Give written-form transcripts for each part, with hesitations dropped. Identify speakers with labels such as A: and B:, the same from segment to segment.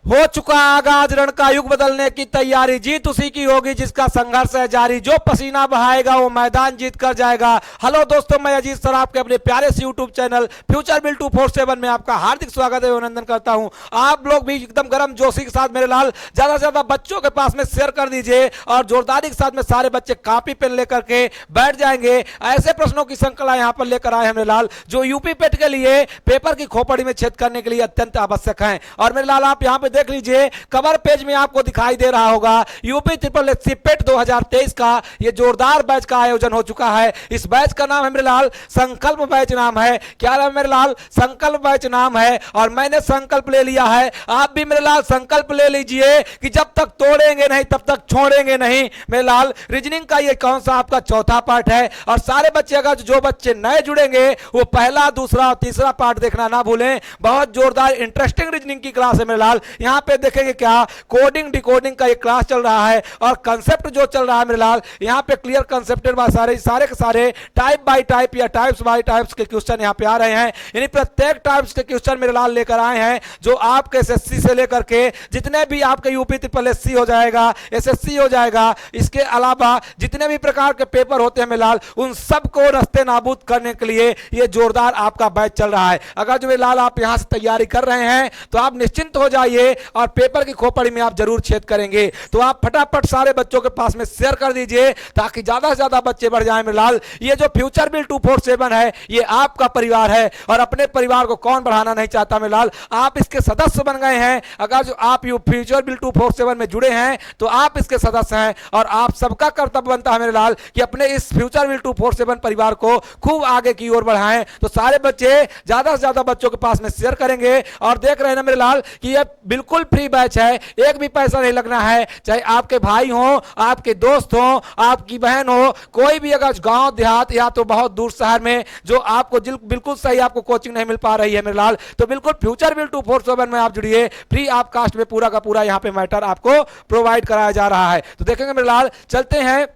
A: हो चुका आगाज, रण का युग बदलने की तैयारी, जीत उसी की होगी जिसका संघर्ष है जारी, जो पसीना बहाएगा वो मैदान जीत कर जाएगा। हेलो दोस्तों, मैं अजीत सर आपके अपने प्यारे से यूट्यूब चैनल फ्यूचर बिल 247 में आपका हार्दिक स्वागत है, अभिनंदन करता हूं। आप लोग भी एकदम गर्म जोशी के साथ मेरे लाल ज्यादा से ज्यादा बच्चों के पास में शेयर कर दीजिए और जोरदारी के साथ में सारे बच्चे कॉपी पेन लेकर के बैठ जाएंगे। ऐसे प्रश्नों की श्रृंखला यहां पर लेकर आए हैं मेरे लाल, जो यूपी पेट के लिए पेपर की खोपड़ी में छेद करने के लिए अत्यंत आवश्यक है। और मेरे लाल आप यहां पे देख लीजिए, कवर पेज में आपको दिखाई दे रहा होगा यूपी ट्रिपल एससी पेट 2023 का ये जोरदार बैच का आयोजन हो चुका है। इस बैच का नाम है मेरे लाल संकल्प बैच नाम है। क्या नाम है मेरे लाल? संकल्प बैच नाम है। और मैंने संकल्प ले लिया है, आप भी मेरे लाल संकल्प ले लीजिए कि जब तक तोड़ेंगे नहीं तब तक छोड़ेंगे नहीं। मेरे लाल रीजनिंग का ये कौन सा आपका चौथा पार्ट है। और सारे बच्चे अगर जो बच्चे नए जुड़ेंगे वो पहला, दूसरा और तीसरा पार्ट देखना ना भूलें। बहुत जोरदार इंटरेस्टिंग रीजनिंग की क्लास है मेरे लाल। यहां पे देखेंगे क्या कोडिंग डिकोडिंग का एक क्लास चल रहा है और कंसेप्ट जो चल रहा है मेरे लाल, यहां पे क्लियर कंसेप्टेड बाय सारे के सारे टाइप बाय टाइप या टाइप्स बाय टाइप्स के क्वेश्चन यहां पे आ रहे हैं। यानी प्रत्येक टाइप्स के क्वेश्चन मेरे लाल लेकर आए हैं जो आपके एसएससी से लेकर के जितने भी आपके यूपी ट्रिपल एससी हो जाएगा, एसएससी हो जाएगा, इसके अलावा जितने भी प्रकार के पेपर होते हैं मेरे लाल, उन सबको रस्ते नाबूद करने के लिए ये जोरदार आपका बैच चल रहा है। अगर जो मेरे लाल आप यहां से तैयारी कर रहे हैं तो आप निश्चिंत हो जाइए और पेपर की खोपड़ी में आप जरूर छेद करेंगे। तो आप फटाफट सारे बच्चों के पास में शेयर कर दीजिए ताकि ज्यादा से ज्यादा बच्चे बढ़ जाएं मेरे लाल। ये जो फ्यूचर बिल 247 है ये आपका परिवार है और अपने परिवार को कौन बढ़ाना नहीं चाहता मेरे लाल। आप इसके सदस्य बन गए हैं। अगर जो आप फ्यूचर बिल 247 में जुड़े हैं तो आप इसके सदस्य हैं और आप सबका कर्तव्य बनता है मेरे लाल कि अपने इस फ्यूचर बिल 247 परिवार को खूब आगे की ओर बढ़ाएं। तो सारे बच्चे ज्यादा से ज्यादा बच्चों के पास में शेयर करेंगे। और देख रहे हैं ना मेरे लाल कि ये बिल्कुल फ्री बैच है, एक भी पैसा नहीं लगना है। चाहे आपके भाई हो, आपके दोस्त हो, आपकी बहन हो, कोई भी अगर गांव देहात या तो बहुत दूर शहर में जो आपको बिल्कुल सही आपको कोचिंग नहीं मिल पा रही है मेरे लाल, तो बिल्कुल फ्यूचर बिल 247 में आप जुड़िए। फ्री आप कास्ट में पूरा का पूरा यहां पे मैटर आपको प्रोवाइड कराया जा रहा है। तो देखेंगे मेरे लाल, चलते हैं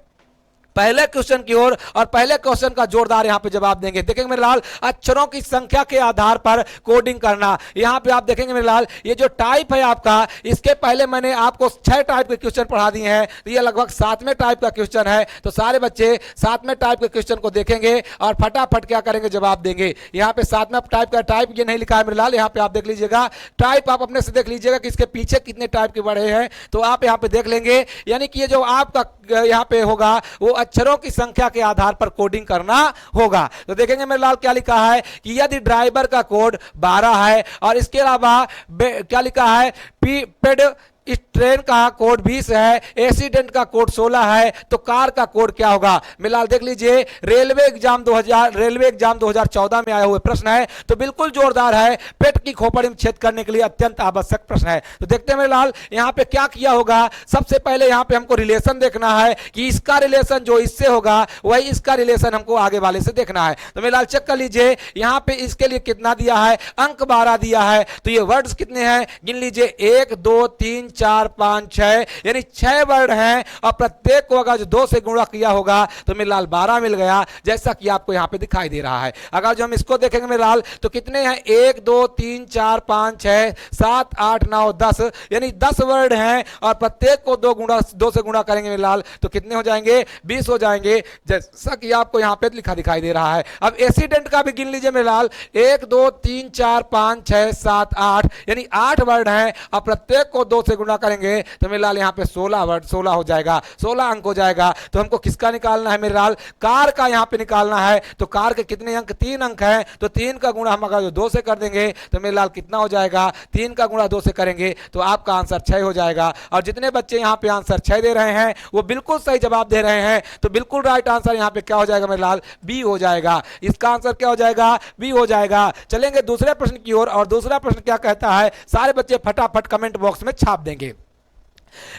A: पहले क्वेश्चन की ओर और पहले क्वेश्चन का जोरदार यहां पे जवाब देंगे। देखेंगे मेरे लाल, अक्षरों की संख्या के आधार पर कोडिंग करना। यहां पे आप देखेंगे मेरे लाल, ये जो टाइप है आपका, इसके पहले मैंने आपको 6 टाइप के क्वेश्चन पढ़ा दिए हैं, तो ये लगभग 7वें टाइप का क्वेश्चन है। तो सारे बच्चे 7वें टाइप के क्वेश्चन को देखेंगे और फटाफट क्या करेंगे, जवाब देंगे। यहाँ पे 7वें टाइप का टाइप ये नहीं लिखा है मेरे लाल, यहाँ पे आप देख लीजिएगा टाइप, आप अपने से देख लीजिएगा कि इसके पीछे कितने टाइप के बड़े हैं, तो आप यहाँ पे देख लेंगे। यानी कि ये जो आपका यहाँ पे होगा वो अक्षरों की संख्या के आधार पर कोडिंग करना होगा। तो देखेंगे मेरे लाल क्या लिखा है कि यदि ड्राइवर का कोड 12 है और इसके अलावा क्या लिखा है पेड इस ट्रेन का कोड 20 है, एक्सीडेंट का कोड 16 है, तो कार का कोड क्या होगा। मिलाल देख लीजिए, रेलवे एग्जाम 2014 में आए हुए प्रश्न है, तो बिल्कुल जोरदार है, पेट की खोपड़ी में छेद करने के लिए अत्यंत आवश्यक प्रश्न है। तो देखते हैं मेरे लाल यहां पे क्या किया होगा। सबसे पहले यहां पे हमको रिलेशन देखना है कि इसका रिलेशन जो इससे होगा वही इसका रिलेशन हमको आगे वाले से देखना है। तो मेरे लाल चेक कर लीजिए, यहां पे इसके लिए कितना दिया है, अंक 12 दिया है। तो ये वर्ड्स कितने हैं, गिन लीजिए, 1 2 3 4 5 6, यानी 6 वर्ड हैं और प्रत्येक को अगर जो 2 से गुणा किया होगा तो मेरे लाल 12 मिल गया, जैसा कि आपको यहां पे दिखाई दे रहा है। अगर जो हम इसको देखेंगे मेरे लाल तो कितने हैं, 1 2 3 4 5 6 7 8 9 10, यानी 10 वर्ड हैं और प्रत्येक को 2 से गुणा करेंगे मेरे लाल तो कितने हो जाएंगे, 20 हो जाएंगे, जैसा कि आपको यहां पे लिखा दिखाई दे रहा है। अब एक्सीडेंट का भी गिन लीजिए मेरे लाल, 1 2 3 4 5 6 7 8, यानी 8 वर्ड हैं और प्रत्येक को 2 से गुणा करेंगे तो मेरे लाल यहाँ पे 16 वर्ड 16 हो जाएगा, 16 अंक हो जाएगा। तो हमको किसका निकालना है मेरे लाल, कार का यहाँ पे निकालना है। तो कार के कितने अंक, 3 अंक हैं, तो 3 का गुणा हम अगर जो 2 से कर देंगे तो मेरे लाल कितना हो जाएगा, 3 का गुणा 2 से करेंगे तो आपका आंसर 6 हो जाएगा। और जितने बच्चे यहाँ पे आंसर 6 दे रहे हैं वो बिल्कुल सही जवाब दे रहे हैं, तो बिल्कुल राइट आंसर यहाँ पे क्या हो जाएगा मेरे लाल, बी हो जाएगा। इसका आंसर क्या हो जाएगा, बी हो जाएगा। चलेंगे दूसरे प्रश्न की ओर और दूसरा प्रश्न क्या कहता है, सारे बच्चे फटाफट कमेंट बॉक्स में छाप देंगे।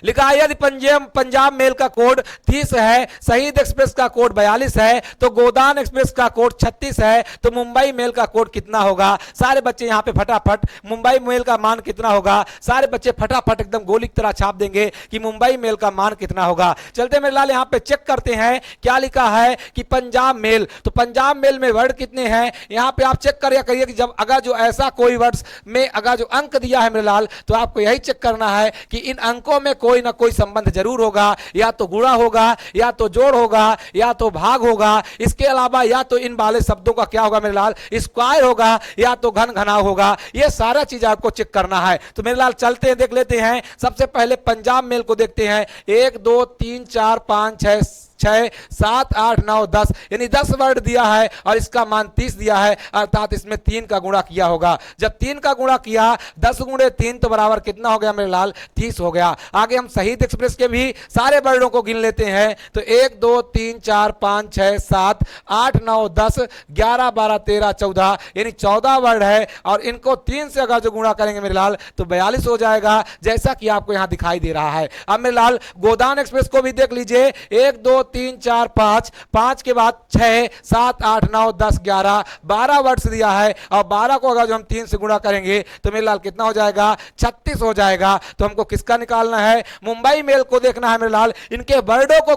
A: लिखा है यदि पंजाब पंजाब मेल का कोड 30 है, शहीद एक्सप्रेस का कोड 42 है, तो गोदान एक्सप्रेस का कोड 36 है, तो मुंबई मेल का कोड कितना होगा? सारे बच्चे यहां पे फटाफट मुंबई मेल का मान कितना होगा, सारे बच्चे फटाफट एकदम गोली की तरह छाप देंगे कि मुंबई मेल का मान कितना होगा। चलते मेरे लाल यहां पे चेक करते हैं क्या लिखा है कि पंजाब मेल, तो पंजाब मेल में वर्ड कितने हैं यहां पे आप चेक करिए कि जब अगर जो ऐसा कोई वर्ड्स में अगर जो अंक दिया है मेरे लाल, तो आपको यही चेक करना है कि इन अंकों में कोई ना कोई संबंध जरूर होगा, या तो गुणा होगा, या तो जोड़ होगा, या तो भाग होगा, इसके अलावा या तो इन वाले शब्दों का क्या होगा मेरे लाल, स्क्वायर होगा, या तो घन घनाव होगा। ये सारा चीज आपको चेक करना है। तो मेरे लाल चलते हैं, देख लेते हैं। सबसे पहले पंजाब मेल को देखते हैं। 1 2 3 4 5 6 6 7 8 9 10 यानी 10 वर्ड दिया है और इसका मान 30 दिया है, अर्थात इसमें 3 का गुणा किया होगा। जब 3 का गुणा किया 10 गुणे 3 तो बराबर कितना हो गया मेरे लाल, 30 हो गया। आगे हम शहीद एक्सप्रेस के भी सारे वर्डों को गिन लेते हैं। तो 1 2 3 4 5 6 7 8 9 10 11 12 13 14 यानी 14 वर्ड है, और इनको 3 से अगर जो गुणा करेंगे मेरे लाल तो 42 हो जाएगा, जैसा कि आपको यहां दिखाई दे रहा है। अब मेरे लाल गोदान एक्सप्रेस को भी देख लीजिए। 1 2 3 4 5 5 के बाद 6 7 8 9 10 11 12 वर्ड्स दिया है, और 12 को अगर जो हम 3 से गुणा करेंगे तो मेरे लाल कितना हो जाएगा, 36 हो जाएगा। तो हमको किसका निकालना है, मुंबई मेल को देखना है मेरे लाल। इनके वर्डों को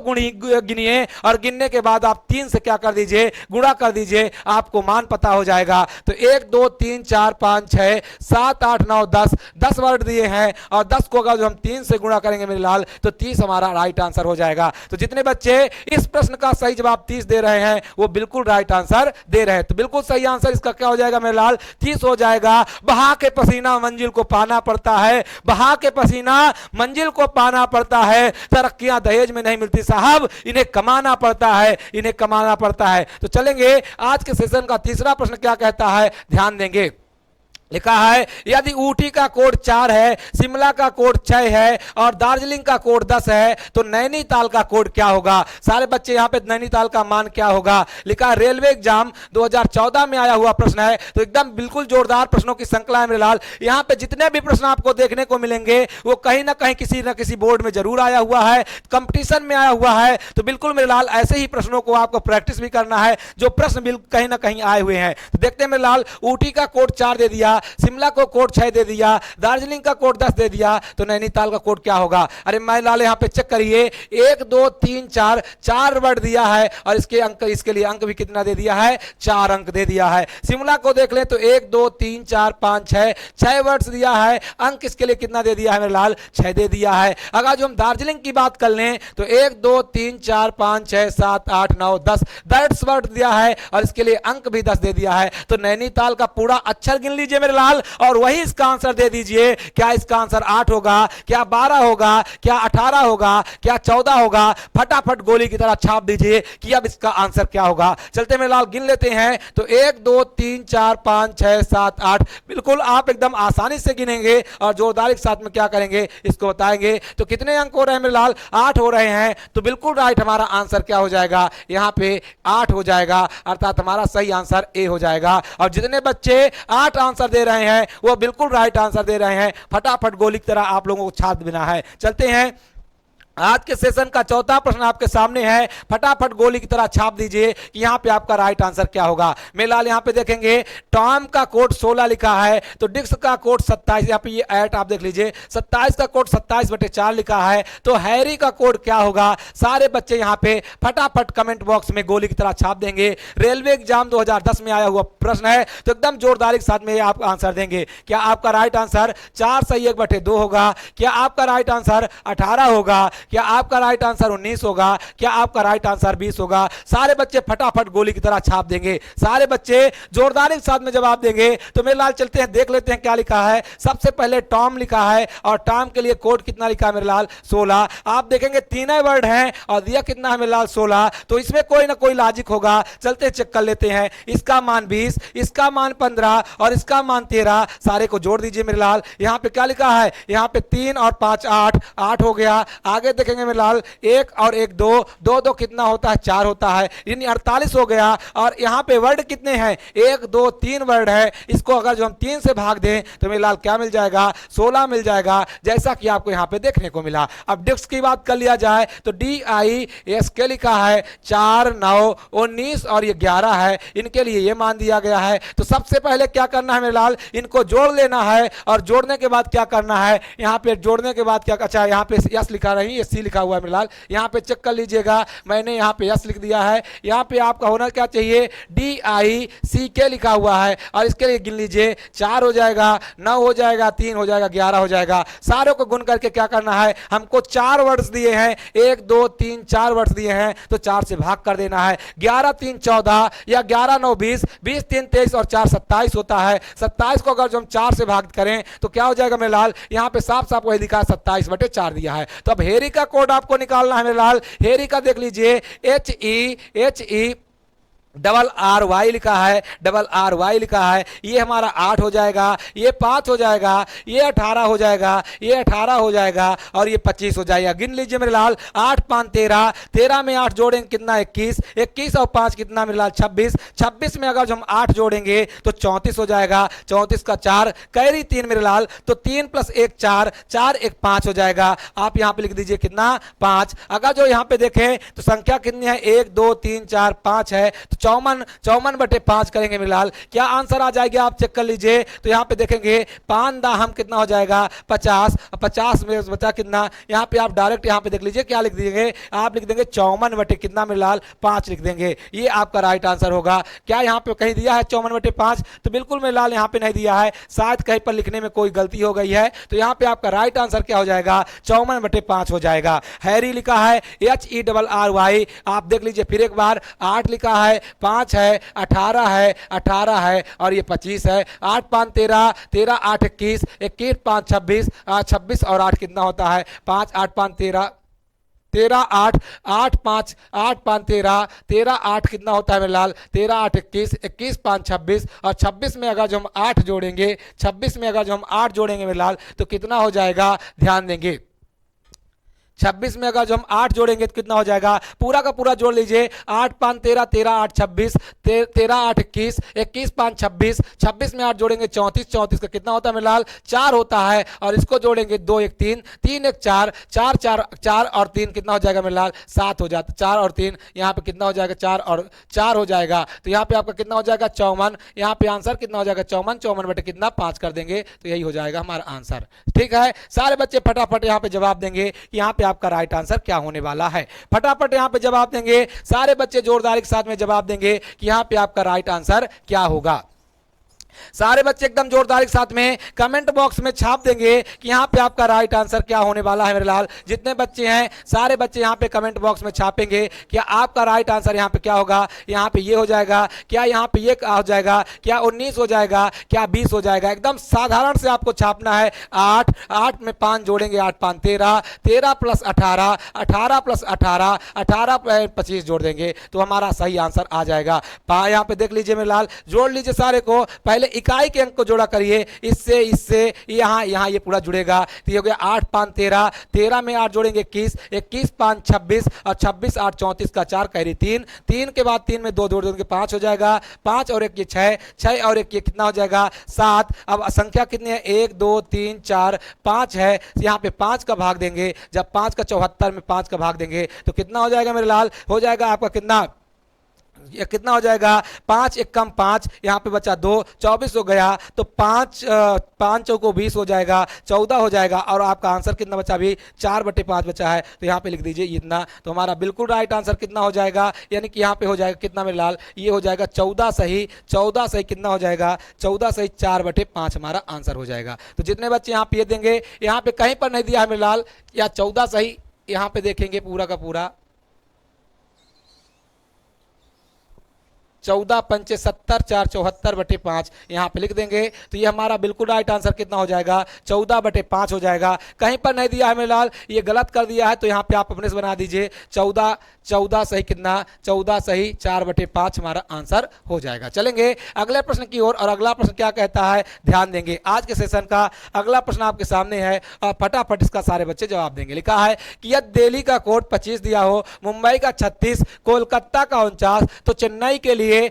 A: गिनिए और गिनने के बाद आप 3 से क्या कर दीजिए, गुणा कर दीजिए, आपको मान पता हो जाएगा। तो 1 2 3 4 5 6 7 8 9 10 10 वर्ड दिए हैं, और 10 को अगर जो हम 3 से गुणा करेंगे मेरे लाल तो 30 हमारा राइट आंसर हो जाएगा। तो जितने बच्चे इस प्रश्न का सही जवाब 30 दे रहे हैं वो बिल्कुल राइट आंसर दे रहे हैं। तो बिल्कुल सही आंसर इसका क्या हो जाएगा मेरे लाल, 30 हो जाएगा। बहा के पसीना मंजिल को पाना पड़ता है, बहा के पसीना मंजिल को पाना पड़ता है, तरक्कियां दहेज में नहीं मिलती साहब, इन्हें कमाना पड़ता है, इन्हें कमाना पड़ता है। तो चलेंगे आज के सेशन का तीसरा प्रश्न क्या कहता है, ध्यान देंगे। लिखा है यदि ऊटी का कोड 4 है, शिमला का कोड 6 है और दार्जिलिंग का कोड 10 है, तो नैनीताल का कोड क्या होगा? सारे बच्चे यहां पे नैनीताल का मान क्या होगा? लिखा है रेलवे एग्जाम 2014 में आया हुआ प्रश्न है। तो एकदम बिल्कुल जोरदार प्रश्नों की श्रृंखला है मेरे लाल। यहां पे जितने भी प्रश्न आपको देखने को मिलेंगे वो कहीं ना कहीं किसी न किसी बोर्ड में जरूर आया हुआ है, कंपटीशन में आया हुआ है। तो बिल्कुल मेरे लाल ऐसे ही प्रश्नों को आपको प्रैक्टिस भी करना है जो प्रश्न कहीं ना कहीं आए हुए हैं। तो देखते हैं मेरे लाल, ऊटी का कोड 4 दे दिया, शिमला को कोड 6 दे दिया, दार्जिलिंग का कोड 10 दे दिया, तो नैनीताल का कोड क्या होगा? अरे मैं लाल यहां पे चेक करिए, 1 2 3 4 वर्ड दिया है, और इसके अंक, इसके लिए अंक भी कितना दे दिया है, 4 अंक दे दिया है। शिमला को देख लें तो 1 2 3 4 5 6 वर्ड्स दिया है, अंक इसके लिए कितना दे दिया है मेरे लाल, 6 दे दिया है। अगर जो हम दार्जिलिंग की बात कर लें तो 1 2 3 4 5 6 7 8 9 10 वर्ड दिया है, और इसके लिए अंक भी 10 दे दिया है। तो नैनीताल का पूरा अक्षर गिन लीजिए मेरे लाल और वही इसका आंसर दे दीजिए। क्या इसका आंसर 8 होगा, क्या 12 होगा, क्या 18 होगा, क्या 14 होगा? फटाफट गोली की तरह छाप दीजिए कि अब इसका आंसर क्या होगा। चलते मेरे लाल गिन लेते हैं। तो 1 2 3 4 5 6 7 8 बिल्कुल आप एकदम आसानी से गिनेंगे और जोरदारी के साथ में क्या करेंगे, इसको बताएंगे। तो कितने अंक हो रहे हैं मेरे लाल, 8 हो रहे हैं। तो बिल्कुल राइट हमारा आंसर क्या हो जाएगा, यहाँ पे 8 हो जाएगा, अर्थात हमारा सही आंसर ए हो जाएगा। और जितने बच्चे 8 आंसर दे रहे हैं वो बिल्कुल राइट आंसर दे रहे हैं। फटाफट गोली की तरह आप लोगों को छाप देना है। चलते हैं, आज के सेशन का चौथा प्रश्न आपके सामने है। फटाफट गोली की तरह छाप दीजिए कि यहां पे आपका राइट आंसर क्या होगा। मेरे लाल यहां पे देखेंगे टॉम का कोड 16 लिखा है, तो डिक्स का कोड 27, यहां पे ये ऐट आप देख लीजिए, 27 का कोड 27/4 लिखा है। तो हैरी का कोड क्या होगा? सारे बच्चे यहां पे फटाफट कमेंट बॉक्स में गोली की तरह छाप देंगे। रेलवे एग्जाम 2010 में आया हुआ प्रश्न है, तो एकदम जोरदारी के साथ में आप आंसर देंगे। क्या आपका राइट आंसर 4 सही 1/2 होगा? क्या आपका राइट आंसर 18 होगा? क्या आपका राइट आंसर 19 होगा? क्या आपका राइट आंसर 20 होगा? सारे बच्चे फटाफट गोली की तरह छाप देंगे। सारे बच्चे जोरदारी के साथ में जवाब देंगे। तो मेरे लाल चलते हैं, देख लेते हैं क्या लिखा है। सबसे पहले टॉम लिखा है, और टॉम के लिए कोड कितना लिखा है मेरे लाल, 16। आप देखेंगे तीनों वर्ड हैं और दिया कितना है मेरे लाल, 16। तो इसमें कोई ना कोई लॉजिक होगा। चलते चेक कर लेते हैं। इसका मान 20, इसका मान 15 और इसका मान 13, सारे को जोड़ दीजिए मेरे लाल। यहां पे क्या लिखा है, यहां पे 3 और 5 8 हो गया। आगे देखेंगे मेरे लाल, एक और एक दो, दो दो कितना होता है, 4 होता है, यानी 48 हो गया। और यहाँ पे वर्ड कितने हैं, 1 2 3 वर्ड है, इसको अगर जो हम 3 से भाग दें तो मेरे लाल क्या मिल जाएगा, 16 मिल जाएगा, जैसा कि आपको यहाँ पे देखने को मिला। अब डिस्क की बात कर लिया जाए तो DISK लिखा है, 4 9 19 और ये 11 है, इनके लिए ये मान दिया गया है। तो सबसे पहले क्या करना है मेरे लाल, इनको जोड़ लेना है, और जोड़ने के बाद क्या करना है, यहाँ पे जोड़ने के बाद क्या, अच्छा यहाँ पे यस लिखा नहीं, ये सी लिखा हुआ है मेरे लाल, यहाँ पे चेक कर लीजिएगा, मैंने यहाँ पे यस लिख दिया है। यहाँ पे आपका होना क्या चाहिए, DICK लिखा हुआ है, और इसके लिए गिन लीजिए, 4 हो जाएगा, 9 हो जाएगा, 3 हो जाएगा, 11 हो जाएगा। सारों को गुण करके क्या करना है, हमको 4 वर्ड्स दिए हैं, 1 2 3 4 वर्ड्स दिए हैं, तो 4 से भाग कर देना है। 11 3 14 या 11 9 20, 20 3 23 और 4 27 होता है। 27 को अगर जो हम 4 से भाग करें तो क्या हो जाएगा मेरे लाल, यहाँ पे साफ साफ वही लिखा है, 27/4 दिया है। तो अब हेरी का कोड आपको निकालना है मेरे लाल। हेरी का देख लीजिए, HE RY लिखा है, RY लिखा है, ये हमारा 8 हो जाएगा, ये 5 हो जाएगा, ये 18 हो जाएगा, ये 18 हो जाएगा, और ये 25 हो जाएगा। गिन लीजिए मेरे लाल, 8 5 13, 13 में 8 जोड़ेंगे कितना, 21, 21 और 5 कितना मेरे लाल, 26, 26 में अगर जो हम 8 जोड़ेंगे तो 34 हो जाएगा, 34 का 4 कैरी 3 मेरे लाल, तो 3 + 1 4, 4 1 5 हो जाएगा। आप यहाँ पे लिख दीजिए कितना, 5। अगर जो यहाँ पे देखें तो संख्या कितनी है, 1 2 3 4 5 है, तो 54/5 करेंगे मेरे लाल, क्या आंसर आ जाएगा, आप चेक कर लीजिए। तो यहाँ पे देखेंगे 5 दाहम कितना हो जाएगा, 50, 50 में बचा कितना, यहाँ पे आप डायरेक्ट यहाँ पे देख लीजिए क्या लिख देंगे, आप लिख देंगे 54 कितना मेरे लाल, 5 लिख देंगे, ये आपका राइट आंसर होगा। क्या यहाँ पे कहीं दिया है 54/5, तो बिल्कुल मेरे लाल यहाँ पे नहीं दिया है, शायद कहीं पर लिखने में कोई गलती हो गई है। तो यहाँ पे आपका राइट आंसर क्या हो जाएगा, 54/5 हो जाएगा। हैरी लिखा है, HERRY, आप देख लीजिए फिर एक बार, 8 लिखा है, 5 है, 18 है, 18 है, और ये 25 है, 8 5 13, 13 8 21, 21 5 26, 26 और 8 कितना होता है, 5 8 5 13, 13 8 8 5 8 5 13, 13 8 कितना होता है मेरे लाल, 13 8 21, 21 5 26, और 26 में अगर जो हम 8 जोड़ेंगे, 26 में अगर जो हम 8 जोड़ेंगे मेरे लाल, तो कितना हो जाएगा, ध्यान देंगे, 26 में अगर जो हम 8 जोड़ेंगे तो कितना हो जाएगा, पूरा का पूरा जोड़ लीजिए, 8 5 13, 13 8 26, 13 8 21, 21 5 26, 26 में 8 जोड़ेंगे 34, 34 का कितना होता है मेरे लाल, 4 होता है, और इसको जोड़ेंगे 2 1 3, 3 1 4, 4 4 4 और 3 कितना हो जाएगा मेरे लाल, 7 हो जाता, 4 और 3 यहाँ पे कितना हो जाएगा, 4 और 4 हो जाएगा। तो यहाँ पे आपका कितना हो जाएगा, 54, यहाँ पे आंसर कितना हो जाएगा, 54, 54 कितना 5 कर देंगे, तो यही हो जाएगा हमारा आंसर। ठीक है, सारे बच्चे फटाफट यहाँ पे जवाब देंगे कि यहाँ पे आपका राइट आंसर क्या होने वाला है। फटाफट यहां पे जवाब देंगे, सारे बच्चे जोरदारी के साथ में जवाब देंगे कि यहां पे आपका राइट आंसर क्या होगा। सारे बच्चे एकदम जोरदारी के साथ में कमेंट बॉक्स में छाप देंगे कि यहाँ पे आपका राइट आंसर क्या होने वाला है मेरे लाल। जितने बच्चे हैं सारे बच्चे यहाँ पे कमेंट बॉक्स में छापेंगे कि आपका राइट आंसर यहाँ पे क्या होगा। यहाँ पे ये हो जाएगा क्या, यहाँ पे ये हो जाएगा क्या, 19 हो जाएगा क्या, 20 हो जाएगा। एकदम साधारण से आपको छापना है। 8 8 में 5 जोड़ेंगे, 8 5 13, 13 + 18, 18 + 18, 18 + 25 जोड़ देंगे तो हमारा सही आंसर आ जाएगा। यहाँ पे देख लीजिए मेरे लाल, जोड़ लीजिए सारे को। पहले इकाई के अंक को जोड़ा करिए, इससे इससे यहाँ यहाँ ये पूरा जुड़ेगा तो ये हो गया 8 5 13, 13 में 8 जोड़ेंगे 21, 21 5 26 और 26 8 34 का 4 कैरी 3, 3 के बाद 3 में 2 जोड़ देंगे 5 हो जाएगा, 5 और 1 ये 6, 6 और 1 ये कितना हो जाएगा 7। अब संख्या कितनी है, 1 2 3 4 5 है, यहाँ पे 5 का भाग देंगे, जब 5 का 74 में 5 का भाग देंगे तो कितना हो जाएगा मेरे लाल, हो जाएगा आपका कितना, ये कितना हो जाएगा 5 1 कम 5, यहाँ पे बचा 2, 24 हो गया तो 5 5 चौको 20 हो जाएगा, 14 हो जाएगा और आपका आंसर कितना बचा, अभी 4/5 बचा है तो यहाँ पे लिख दीजिए इतना। तो हमारा बिल्कुल राइट आंसर कितना हो जाएगा, यानी कि यहाँ पे हो जाएगा कितना मेरे लाल, ये हो जाएगा 14 सही, 14 सही कितना हो जाएगा, 14 सही 4/5 हमारा आंसर हो जाएगा। तो जितने बच्चे यहाँ पे देंगे, यहाँ पे कहीं पर नहीं दिया है मेरे लाल, या 14 सही यहाँ पे देखेंगे पूरा का पूरा 14 पंचे 70, 4 74/5 यहाँ पे लिख देंगे। तो ये हमारा बिल्कुल राइट आंसर कितना हो जाएगा, 14/5 हो जाएगा। कहीं पर नहीं दिया है मेरे लाल, ये गलत कर दिया है, तो यहाँ पे आप अपने से बना दीजिए 14 सही कितना, 14 सही 4/5 हमारा आंसर हो जाएगा। चलेंगे अगले प्रश्न की ओर, और अगला प्रश्न क्या कहता है ध्यान देंगे। आज के सेशन का अगला प्रश्न आपके सामने है और फटाफट इसका सारे बच्चे जवाब देंगे। लिखा है कि यदि दिल्ली का कोड 25 दिया हो, मुंबई का 36, कोलकाता का 49, तो चेन्नई के लिए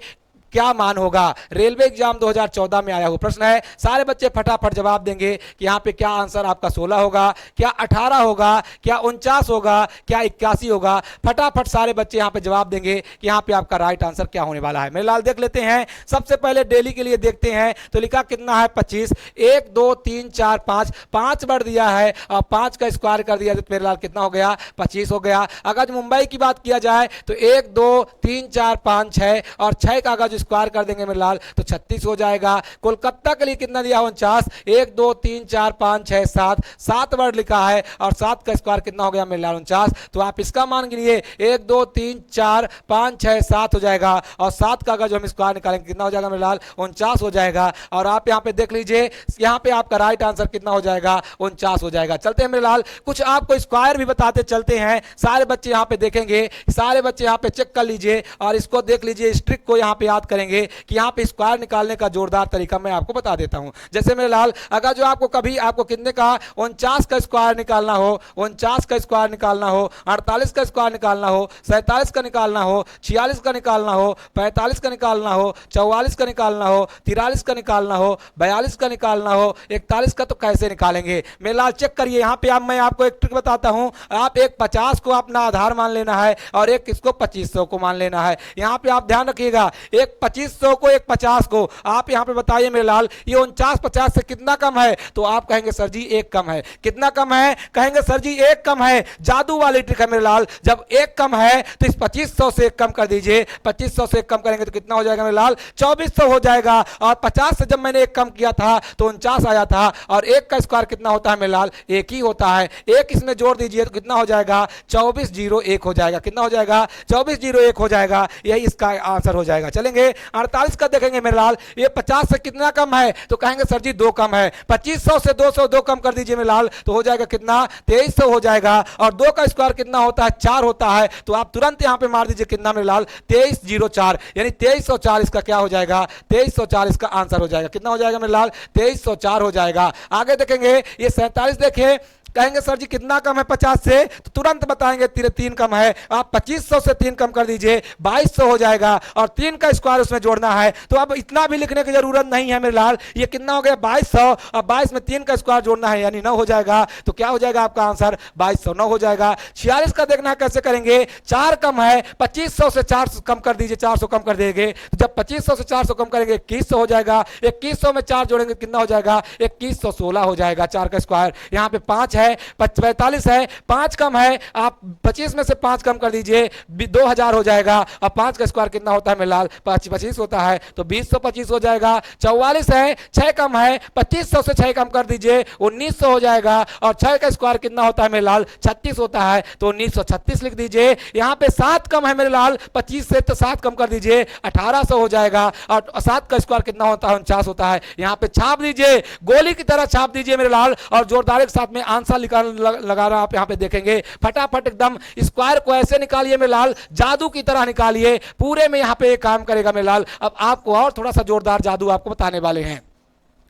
A: क्या मान होगा। रेलवे एग्जाम 2014 में आया हुआ प्रश्न है। सारे बच्चे फटाफट जवाब देंगे कि यहाँ पे क्या आंसर आपका 16 होगा, क्या 18 होगा, क्या 49 होगा, क्या 81 होगा। फटाफट सारे बच्चे यहाँ पे जवाब देंगे कि यहाँ पे आपका राइट आंसर क्या होने वाला है। मेरे लाल देख लेते हैं, सबसे पहले दिल्ली के लिए देखते हैं। तो लिखा कितना है 25, 1 2 3 4 5, 5 बढ़ दिया है और 5 का स्क्वायर कर दिया तो मेरे लाल कितना हो गया, 25 हो गया। अगर मुंबई की बात किया जाए तो 1 2 3 4 5 6 और 6 का अगर स्क्वायर कर देंगे मेरे लाल तो 36 हो जाएगा। कोलकाता के लिए कितना दिया 49, 1 2 3 4 5 6 7, 7 वर्ड लिखा है और 7 का स्क्वायर कितना हो गया मेरे लाल 49। तो आप इसका मान गिनिए, 1 2 3 4 5 6 7 हो जाएगा और 7 का अगर जो हम स्क्वायर निकालेंगे कितना हो जाएगा मेरे लाल 49 हो जाएगा। और आप यहाँ पे देख लीजिए, यहाँ पे आपका राइट आंसर कितना हो जाएगा 49 हो जाएगा। चलते हैं मेरे लाल, कुछ आपको स्क्वायर भी बताते चलते हैं। सारे बच्चे यहाँ पे देखेंगे, सारे बच्चे यहाँ पे चेक कर लीजिए और इसको देख लीजिए, इस ट्रिक को यहाँ पे याद करेंगे कि यहाँ पे स्क्वायर निकालने का जोरदार तरीका मैं आपको बता देता हूं। जैसे मेरे लाल, अगर जो आपको कभी आपको कितने का 49 का स्क्वायर निकालना हो, 49 का स्क्वायर निकालना हो, 48 का स्क्वायर निकालना हो, 47 का निकालना हो, 46 का निकालना हो, 45 का निकालना हो, 44 का निकालना हो, 43 का निकालना हो, 42 का निकालना हो, 41 का, तो कैसे निकालेंगे मेरे लाल चेक करिए। यहाँ पे मैं आपको एक ट्रिक बताता हूं। आप एक 50 को अपना आधार मान लेना है और एक इसको 2500 को मान लेना है। यहाँ पे आप ध्यान रखिएगा, एक 2500 को एक 50 को आप यहां पे बताइए मेरे लाल, ये 49 50 से कितना कम है। तो आप कहेंगे सर जी 1 कम है। कितना कम है, कहेंगे सर जी 1 कम है। जादू वाली ट्रिक है मेरे लाल, जब 1 कम है तो इस 2500 से 1 कम कर दीजिए। 2500 से 1 कम करेंगे तो कितना हो जाएगा मेरे लाल, 2400 हो जाएगा। और 50 से जब मैंने 1 कम किया था तो 49 आया था और 1 का स्क्वायर कितना होता है मेरे लाल, 1 ही होता है। 1 इसमें जोड़ दीजिए तो कितना हो जाएगा, 2401 हो जाएगा। कितना हो जाएगा, 2401 हो जाएगा। यही इसका आंसर हो जाएगा। चलेंगे 48 का देखेंगे मेरे लाल, ये 50 से कितना कम है, तो कहेंगे सर जी 2 कम है। 2500 से 202 कम कर दीजिए मेरे लाल, तो हो जाएगा कितना, 2300 हो जाएगा। और 2 का स्क्वायर कितना होता है, 4 होता है। तो आप तुरंत यहां पे मार दीजिए कितना मेरे लाल, 2304, यानी 2304 इसका क्या हो जाएगा, 2304 इसका आंसर हो जाएगा। कितना हो जाएगा मेरे लाल, 2304 हो जाएगा। आगे देखेंगे, ये 47 देखें, कहेंगे सर जी कितना कम है 50 से, तो तुरंत बताएंगे 3 कम है। आप 2500 से 3 कम कर दीजिए, 2200 हो जाएगा और 3 का स्क्वायर उसमें जोड़ना है। तो अब इतना भी लिखने की जरूरत नहीं है मेरे लाल, ये कितना हो गया 2200 और 22 में 3 का स्क्वायर जोड़ना है यानी 9 हो जाएगा। तो क्या हो जाएगा आपका आंसर, 2200 9 हो जाएगा। 46 का देखना है कैसे करेंगे, 4 कम है, 2500 से 4 कम कर दीजिए, 400 कम कर देंगे। तो जब 2500 से 400 कम करेंगे 2100 हो जाएगा। 2100 में 4 जोड़ेंगे कितना हो जाएगा, 2116 हो जाएगा। 4 का स्क्वायर, यहाँ पे 5 है, 45 है, 5 कम है, आप 25 में से 5 कम कर दीजिए, 2000 हो जाएगा। और 5 का स्क्वायर कितना होता है मेरे लाल, 25 होता है, तो 2025 हो जाएगा। 44 है, 6 कम है, 2500 से 6 कम कर दीजिए, 1900 हो जाएगा। और 6 का स्क्वायर कितना होता है मेरे लाल, 36 होता है, तो 1936 लिख दीजिए। यहाँ पे 7 कम है मेरे लाल, 25 से तो 7 कम कर दीजिए, 1800 हो जाएगा। और 7 का स्क्वायर कितना होता है, 49 होता है। यहाँ पे छाप दीजिए, गोली की तरह छाप दीजिए मेरे लाल, और जोरदार के साथ में आंसर लगा रहा आप यहाँ पे देखेंगे। फटाफट एकदम स्क्वायर को ऐसे निकालिए मेरे लाल, जादू की तरह निकालिए, पूरे में यहाँ पे एक काम करेगा मेरे लाल। अब आपको और थोड़ा सा जोरदार जादू आपको बताने वाले हैं।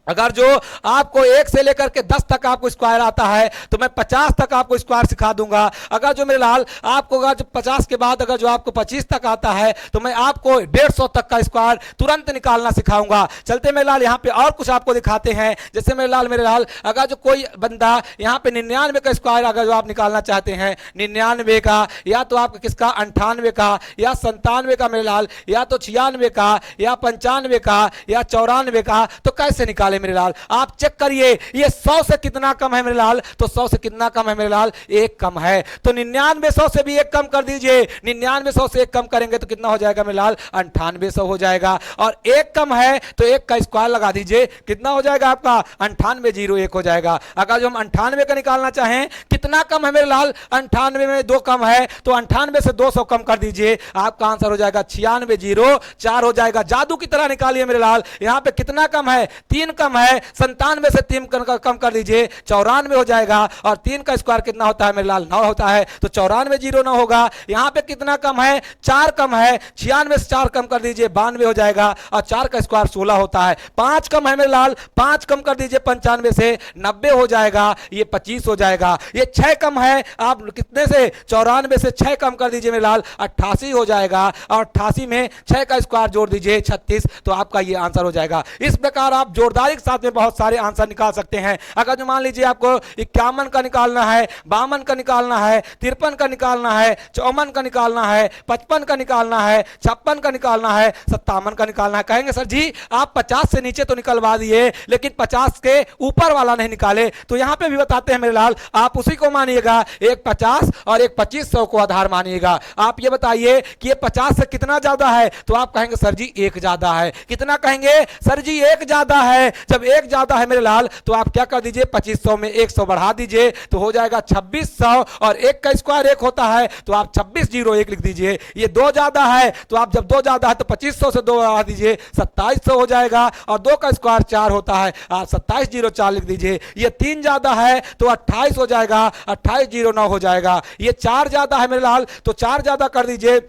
A: अगर जो आपको 1 से लेकर के 10 तक आपको स्क्वायर आता है तो मैं 50 तक आपको स्क्वायर सिखा दूंगा। अगर जो मेरे लाल आपको अगर 50 के बाद अगर जो आपको 25 तक आता है तो मैं आपको 150 तक का स्क्वायर तुरंत निकालना सिखाऊंगा। चलते मेरे लाल यहाँ पे और कुछ आपको दिखाते हैं। जैसे मेरे लाल अगर जो कोई बंदा यहाँ पे 99 का स्क्वायर अगर जो आप निकालना चाहते हैं, 99 का, या तो आपका किसका 98 का, या 97 का मेरे लाल, या तो 96 का, या 95 का, या 94 का, तो कैसे निकालेंगे वाले मेरे लाल, आप चेक करिए ये 100 से कितना कम है मेरे लाल, तो 100 से कितना कम है मेरे लाल, एक कम है। तो 99 100 से भी एक कम कर दीजिए, 99 100 से एक कम करेंगे तो कितना हो जाएगा मेरे लाल, 9800 हो जाएगा। और एक कम है तो एक का स्क्वायर लगा दीजिए, कितना हो जाएगा आपका, 9801 हो जाएगा। अगर जो हम 98 का निकालना चाहें, कितना कम है मेरे लाल, 98 में 2 कम है, तो 98 से 200 कम कर दीजिए, आपका आंसर हो जाएगा 9604 हो जाएगा। जादू की तरह निकालिए मेरे लाल, यहां पे कितना कम है, 3 कम है, 97 से 3 कम कर दीजिए, 94 हो जाएगा। और 3 का स्क्वायर कितना होता है मेरे लाल, 9 होता है, तो 9409 होगा। यहां पे कितना कम है, 4 कम है, 96 से 4 कम कर दीजिए, 92 हो जाएगा। और 4 का स्क्वायर 16 होता है। 5 कम है मेरे लाल, 5 कम कर दीजिए 95 से, 90 हो जाएगा, ये 25 हो जाएगा। ये 6 कम है, आप कितने से, 94 से 6 कम कर दीजिए मेरे लाल, 88 हो जाएगा। और 88 में 6 का स्क्वायर जोड़ दीजिए 36, तो आपका ये आंसर हो जाएगा। इस प्रकार आप जोरदारी के साथ में बहुत सारे आंसर निकाल सकते हैं। अगर जो मान लीजिए आपको 51 का निकालना है, 52 का निकालना है, 53 का निकालना है, 54 का निकालना है, 55 का निकालना है, 56 का निकालना है, 57 का निकालना है, कहेंगे सर जी आप 50 से नीचे तो निकलवा दिए लेकिन 50 के ऊपर वाला नहीं निकाले। तो यहां पे भी बताते हैं मेरे लाल, आप उसी को मानिएगा, एक 50 और एक 2500 को आधार मानिएगा। आप ये बताइए कि ये 50 से कितना ज्यादा है, तो आप कहेंगे सर जी 1 ज्यादा है। कितना कहेंगे सर जी, 1 ज्यादा है। जब 1 ज्यादा है मेरे लाल, तो आप क्या कर दीजिए, 2500 में 100 बढ़ा दीजिए, तो हो जाएगा 2600। और 1 का स्क्वायर 1 होता है, तो आप 2601 लिख दीजिए। ये 2 ज्यादा है, तो आप जब 2 ज्यादा है तो 2500 से 2 बढ़ा दीजिए, 2700 हो जाएगा। और 2 का स्क्वायर 4 होता है, आप 2704 लिख दीजिए। ये 3 ज्यादा है तो 28 हो जाएगा, 2809 हो जाएगा। ये 4 ज्यादा है मेरे लाल, तो 4 ज्यादा कर दीजिए,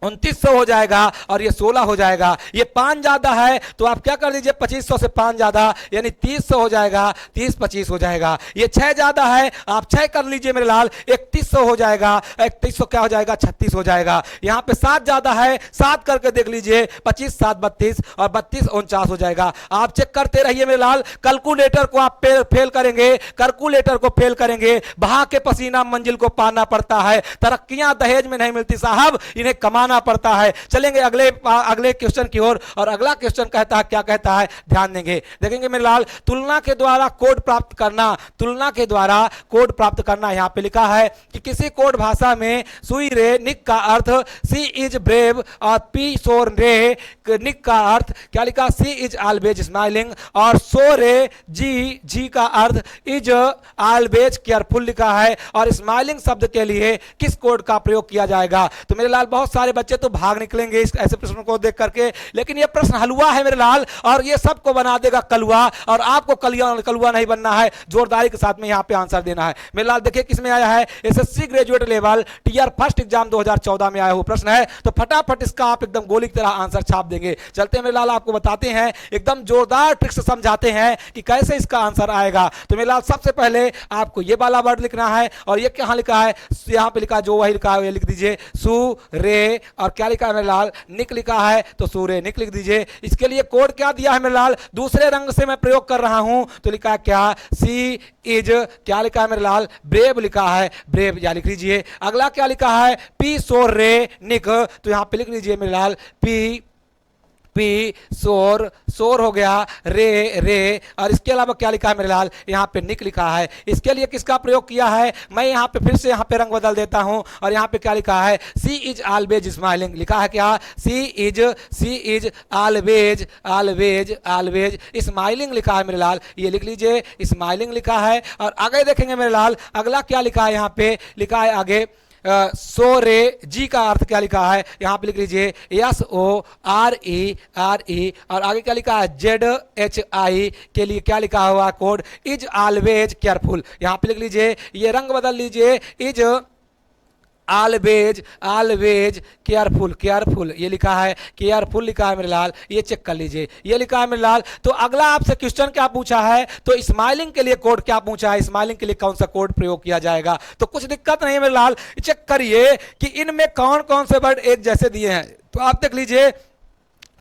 A: 2900 हो जाएगा। और ये 16 हो जाएगा। ये 5 ज्यादा है, तो आप क्या कर दीजिए, 2500 से 5 ज्यादा यानी 3000 हो जाएगा, 30-25 हो जाएगा। ये 6 ज्यादा है, आप 6 कर लीजिए मेरे लाल, 3100 हो जाएगा, 3100 क्या हो जाएगा, 36 हो जाएगा। यहाँ पे 7 ज्यादा है, 7 करके देख लीजिए, 25 7 32 और 32 49 हो जाएगा। आप चेक करते रहिए मेरे लाल, कैलकुलेटर को आप फेल करेंगे, कैलकुलेटर को फेल करेंगे। बहा के पसीना मंजिल को पाना पड़ता है, तरक्कियां दहेज में नहीं मिलती साहब, इन्हें कमाना पड़ता है। चलेंगे अगले क्वेश्चन की ओर। और अगला क्वेश्चन कहता है, क्या कहता है, ध्यान देंगे, देखेंगे मेरे लाल, तुलना के द्वारा कोड प्राप्त करना, तुलना के द्वारा कोड प्राप्त करना। यहां पे लिखा है कि किसी कोड भाषा में सुई रे निक का अर्थ सी इज ब्रेव और पी सोर रे निक का अर्थ क्या लिखा, सी इज ऑलवेज स्माइलिंग। और सो रे जी का अर्थ इज ऑलवेज केयरफुल लिखा है। और स्माइलिंग शब्द के लिए किस कोड का प्रयोग किया जाएगा। तो मेरे लाल बहुत सारे बच्चे तो भाग निकलेंगे इस ऐसे प्रश्नों को देख करके, लेकिन ये प्रश्न हलवा है मेरे लाल, और ये सबको बना देगा कलवा। और आपको कलवा नहीं बनना है, जोरदारी के साथ में यहाँ पे आंसर देना है। मेरे लाल देखिए किसमें आया है, SSC graduate level tier first exam 2014 में आया हुआ प्रश्न है। तो फटाफट इसका आप एकदम गोली की तरह आंसर छाप देंगे। चलते हैं मेरे लाल, आपको बताते हैं, एकदम जोरदार ट्रिक से समझाते हैं कि कैसे इसका आंसर आएगा। तो मेरे लाल सबसे पहले आपको ये वाला वर्ड लिखना है, और ये कहाँ लिखा है, यहाँ पे लिखा, जो वही लिखा है ये लिख दीजिए, सू रे। और क्या लिखा है मेरे लाल, निक लिखा है, तो सूर्य निक लिख दीजिए। इसके लिए कोड क्या दिया है मेरे लाल, दूसरे रंग से मैं प्रयोग कर रहा हूं, तो लिखा है क्या, सी इज, क्या लिखा है मेरे लाल, ब्रेव लिखा है, ब्रेव या लिख लीजिए। अगला क्या लिखा है, पी सोर रे निक, तो यहां पे लिख लीजिए मेरे लाल, पी सोर हो गया, रे। और इसके अलावा क्या लिखा है मेरे लाल, यहाँ पे निक लिखा है। इसके लिए किसका प्रयोग किया है, मैं यहाँ पे फिर से यहाँ पे रंग बदल देता हूँ, और यहाँ पे क्या लिखा है, सी इज ऑलवेज स्माइलिंग लिखा है। क्या, सी इज ऑलवेज स्माइलिंग लिखा है मेरे लाल, ये लिख लीजिए, स्माइलिंग लिखा है। और आगे देखेंगे मेरे लाल, अगला क्या लिखा है, यहाँ पे लिखा है आगे, सो रे जी का अर्थ क्या लिखा है, यहां पे लिख लीजिए, SORE। और आगे क्या लिखा है, ZHI के लिए क्या लिखा हुआ कोड, इज ऑलवेज केयरफुल। यहां पे लिख लीजिए, ये रंग बदल लीजिए, इज ऑलवेज केयरफुल ये लिखा है, केयरफुल लिखा है मेरे लाल, ये चेक कर लीजिए, ये लिखा है मेरे लाल। तो अगला आपसे क्वेश्चन क्या पूछा है, तो स्माइलिंग के लिए कोड क्या पूछा है, स्माइलिंग के लिए कौन सा कोड प्रयोग किया जाएगा। तो कुछ दिक्कत नहीं है मेरे लाल, चेक करिए कि इनमें कौन कौन से वर्ड एक जैसे दिए हैं। तो आप देख लीजिए,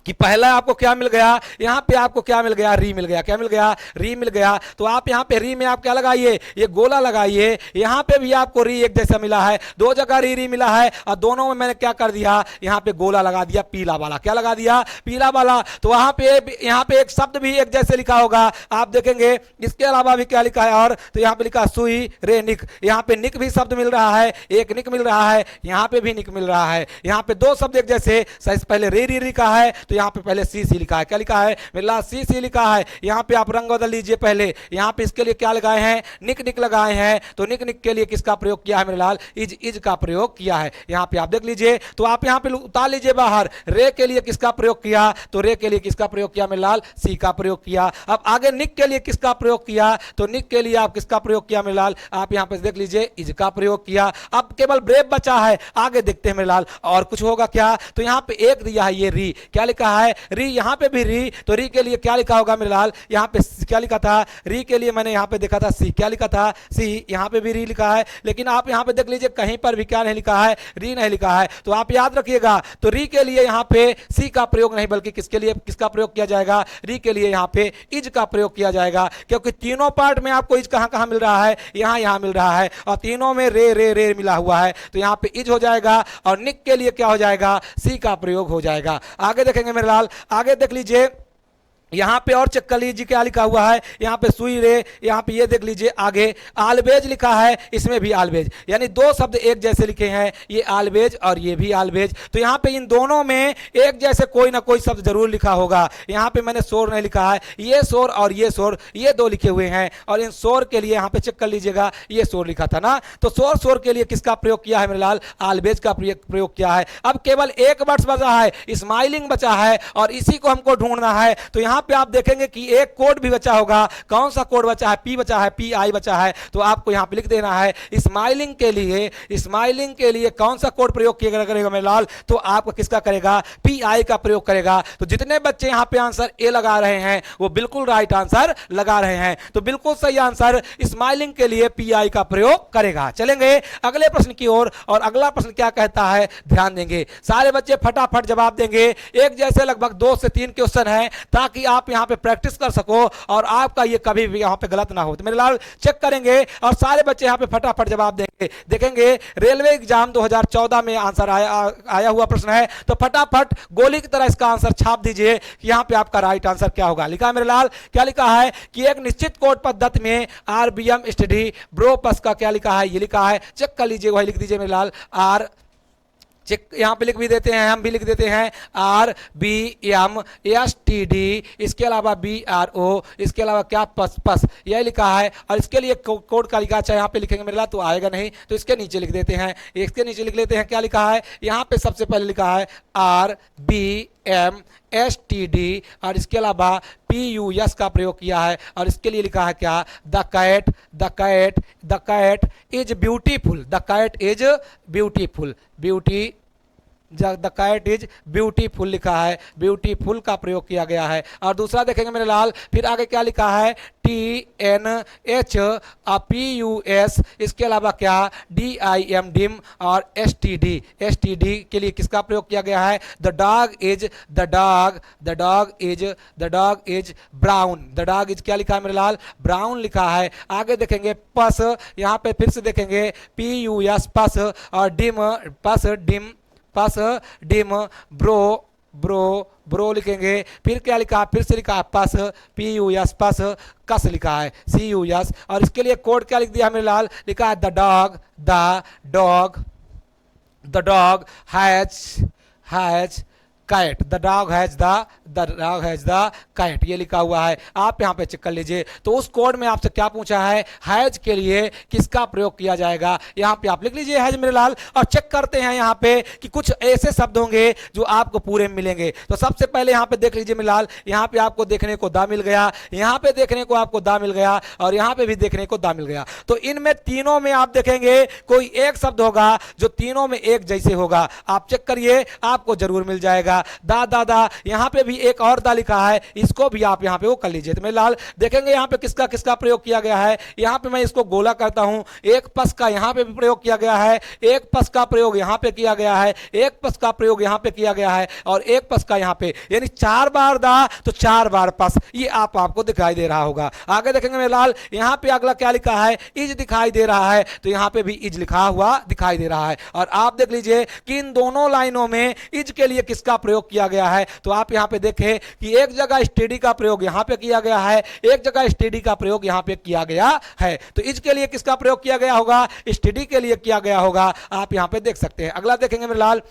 A: कि पहला आपको क्या मिल गया, यहां पे आपको क्या मिल गया, री मिल गया। क्या मिल गया, री मिल गया। तो आप यहां पे री में आप क्या लगाइए, ये गोला लगाइए। यहां पे भी आपको री एक जैसा मिला है, दो जगह री री मिला है और दोनों में मैंने क्या कर दिया, यहां पे गोला लगा दिया पीला वाला। क्या लगा दिया, पीला वाला। तो वहां पे यहां पे एक शब्द भी एक जैसे लिखा होगा, आप देखेंगे। इसके अलावा भी क्या लिखा है, और तो यहां पे लिखा सुई रे निक। यहां पे निक भी शब्द मिल रहा है, एक निक मिल रहा है, यहां पे भी निक मिल रहा है। यहां पे दो शब्द एक जैसे, पहले रे री लिखा है तो यहाँ पे पहले सी सी लिखा है। क्या लिखा है, मेरा सी सी लिखा है। यहाँ पे आप रंग बदल लीजिए। पहले यहाँ पे इसके लिए क्या लगाए हैं, निक निक लगाए हैं। तो निक निक के लिए किसका प्रयोग किया है मेरे लाल, इज इज का प्रयोग किया है। यहाँ पे आप देख लीजिए। तो आप यहाँ पे उतार लीजिए बाहर। रे के लिए किसका प्रयोग किया, तो रे के लिए किसका प्रयोग किया मेरे लाल, सी का प्रयोग किया। अब आगे निक के लिए किसका प्रयोग किया, तो निक के लिए आप किसका प्रयोग किया मेरे लाल, आप यहाँ पे देख लीजिए, इज का प्रयोग किया। अब केवल ब्रेव बचा है, आगे देखते हैं मेरे लाल और कुछ होगा क्या। तो यहाँ पे एक दिया है ये री, क्या लिखा है री, यहाँ पे भी री। तो री के लिए क्या लिखा होगा मेरे लाल, यहाँ पे क्या लिखा था, री के लिए मैंने यहाँ पे देखा था सी। क्या लिखा था, सी। यहाँ पे भी री लिखा है, लेकिन आप यहाँ पे देख लीजिए कहीं पर भी क्या नहीं लिखा है, री नहीं लिखा है। तो आप याद रखिएगा, तो री के लिए यहाँ पे सी का प्रयोग नहीं, बल्कि किसके लिए किसका प्रयोग किया जाएगा, री के लिए यहाँ पे इज का प्रयोग किया जाएगा। क्योंकि तीनों पार्ट में आपको इज कहाँ कहाँ मिल रहा है, यहाँ यहाँ मिल रहा है, और तीनों में रे रे रे मिला हुआ है। तो यहाँ पे इज हो जाएगा, और निक के लिए क्या हो जाएगा, सी का प्रयोग हो जाएगा। आगे देखेंगे मेरे लाल, आगे देख लीजिए। यहाँ पे और चेक कर लीजिए क्या लिखा हुआ है, यहाँ पे सुई रे, यहाँ पे ये देख लीजिए आगे आलबेज लिखा है, इसमें भी आलबेज, यानी दो शब्द एक जैसे लिखे हैं, ये आलबेज और ये भी आलबेज। तो यहाँ पे इन दोनों में एक जैसे कोई ना कोई शब्द जरूर लिखा होगा। यहाँ पे मैंने शोर नहीं लिखा है, ये शोर और ये शोर, ये दो लिखे हुए हैं। और इन शोर के लिए यहाँ पे चेक कर लीजिएगा, ये शोर लिखा था ना। तो शोर शोर के लिए किसका प्रयोग किया है मेरे लाल, आलबेज का प्रयोग किया है। अब केवल एक वर्ड बचा है, स्माइलिंग बचा है, और इसी को हमको ढूंढना है। तो यहाँ पे आप देखेंगे कि एक कोड भी बचा होगा। कौन सा कोड बचा है, पी बचा है, पी आई बचा है। तो आपको यहाँ पे लिख देना है स्माइलिंग के लिए, स्माइलिंग के लिए कौन सा कोड प्रयोग किया करेगा मेरे लाल, तो आपको किसका करेगा, पी आई का प्रयोग करेगा। तो जितने बच्चे यहाँ पे आंसर ए लगा रहे हैं वो बिल्कुल राइट आंसर लगा रहे हैं। तो बिल्कुल सही आंसर स्माइलिंग के लिए पी आई का प्रयोग करेगा। चलेंगे अगले प्रश्न की ओर, और अगला प्रश्न क्या कहता है, ध्यान देंगे सारे बच्चे, फटाफट जवाब देंगे। एक जैसे लगभग 2 से 3 क्वेश्चन है, ताकि आप यहाँ पे प्रैक्टिस कर सको और आपका ये कभी भी यहाँ पे गलत ना हो। तो मेरे लाल चेक करेंगे और सारे बच्चे यहाँ पे फटाफट जवाब देंगे। देखेंगे रेलवे एग्जाम 2014 में आंसर आया हुआ प्रश्न है, तो फटाफट गोली की तरह इसका आंसर छाप दीजिए कि यहाँ पे आपका राइट आंसर क्या होगा। लिखा है मेरे लाल, क्या लिखा है कि एक निश्चित कोड पद्धति में आरबीएम स्टडी ब्रोपस का क्या लिखा है, ये लिखा है। चेक कर लीजिए, वही लिख दीजिए मेरे लाल, आर चेक यहाँ पे लिख भी देते हैं, हम भी लिख देते हैं RBMSTD, इसके अलावा BRO, इसके अलावा क्या पस पस, यह लिखा है। और इसके लिए कोड का लिखा, चाहे यहाँ पे लिखेंगे मेरे लाल तो आएगा नहीं, तो इसके नीचे लिख देते हैं। इसके नीचे लिख लेते हैं क्या लिखा है, यहाँ पे सबसे पहले लिखा है RBMSTD, और इसके अलावा PUS का प्रयोग किया है। और इसके लिए लिखा है क्या, the cat is beautiful, the cat is beautiful, the cat is beautiful लिखा है, ब्यूटीफुल का प्रयोग किया गया है। और दूसरा देखेंगे मेरे लाल, फिर आगे क्या लिखा है, TNHPUS, इसके अलावा क्या, DIM डिम, और STD के लिए किसका प्रयोग किया गया है, the dog is brown, the dog is क्या लिखा है मेरे लाल, ब्राउन लिखा है। आगे देखेंगे पस, यहाँ पे फिर से देखेंगे PUS पस, और डिम ब्रो लिखेंगे। फिर क्या लिखा, फिर से लिखा पस, PUS पस, कस लिखा है, CUS। और इसके लिए कोड क्या लिख दिया मेरे लाल, लिखा है the dog has cat, the dog has the cat, ये लिखा हुआ है। आप यहाँ पे चेक कर लीजिए। तो उस कोड में आपसे क्या पूछा है, हैज के लिए किसका प्रयोग किया जाएगा, यहाँ पे आप लिख लीजिए हैज मेरे लाल। और चेक करते हैं यहाँ पे कि कुछ ऐसे शब्द होंगे जो आपको पूरे मिलेंगे। तो सबसे पहले यहाँ पे देख लीजिए मेरे लाल, यहाँ पे आपको देखने को दा मिल गया, यहाँ पे देखने को आपको दा मिल गया, और यहाँ पे भी देखने को दा मिल गया। तो इनमें तीनों में आप देखेंगे कोई एक शब्द होगा जो तीनों में एक जैसे होगा। आप चेक करिए, आपको जरूर मिल जाएगा। जाएगा। दा दा दा, यहाँ पे भी एक और दा लिखा है, इसको भी आप यहाँ पे वो कर लीजिए। तो मेरे लाल देखेंगे यहाँ पे किसका किसका प्रयोग किया गया है। यहाँ पे मैं इसको गोला करता हूँ, एक पस का यहाँ पे भी प्रयोग किया गया है, एक पस का प्रयोग यहाँ पे किया गया है, एक पस का प्रयोग यहाँ पे किया गया है और एक पस का यहाँ पे, यानी 4 बार दा तो 4 बार पस, ये आपको दिखाई दे रहा होगा। आगे देखेंगे मेरे लाल, यहाँ पे अगला क्या लिखा है, इज दिखाई दे रहा है, तो यहाँ पे भी इज लिखा हुआ दिखाई दे रहा है। और आप देख लीजिए कि इन दोनों लाइनों में इज के लिए किसका प्रयोग किया गया है। तो आप यहाँ पे देखें कि एक जगह स्टेडी का प्रयोग यहाँ पे किया गया है, एक जगह स्टेडी का प्रयोग यहाँ पे किया गया है। तो इज के लिए किसका प्रयोग किया गया होगा, स्टेडी के लिए किया गया होगा। आप यहाँ पे देख सकते हैं। अगला देखेंगे मेरे लाल,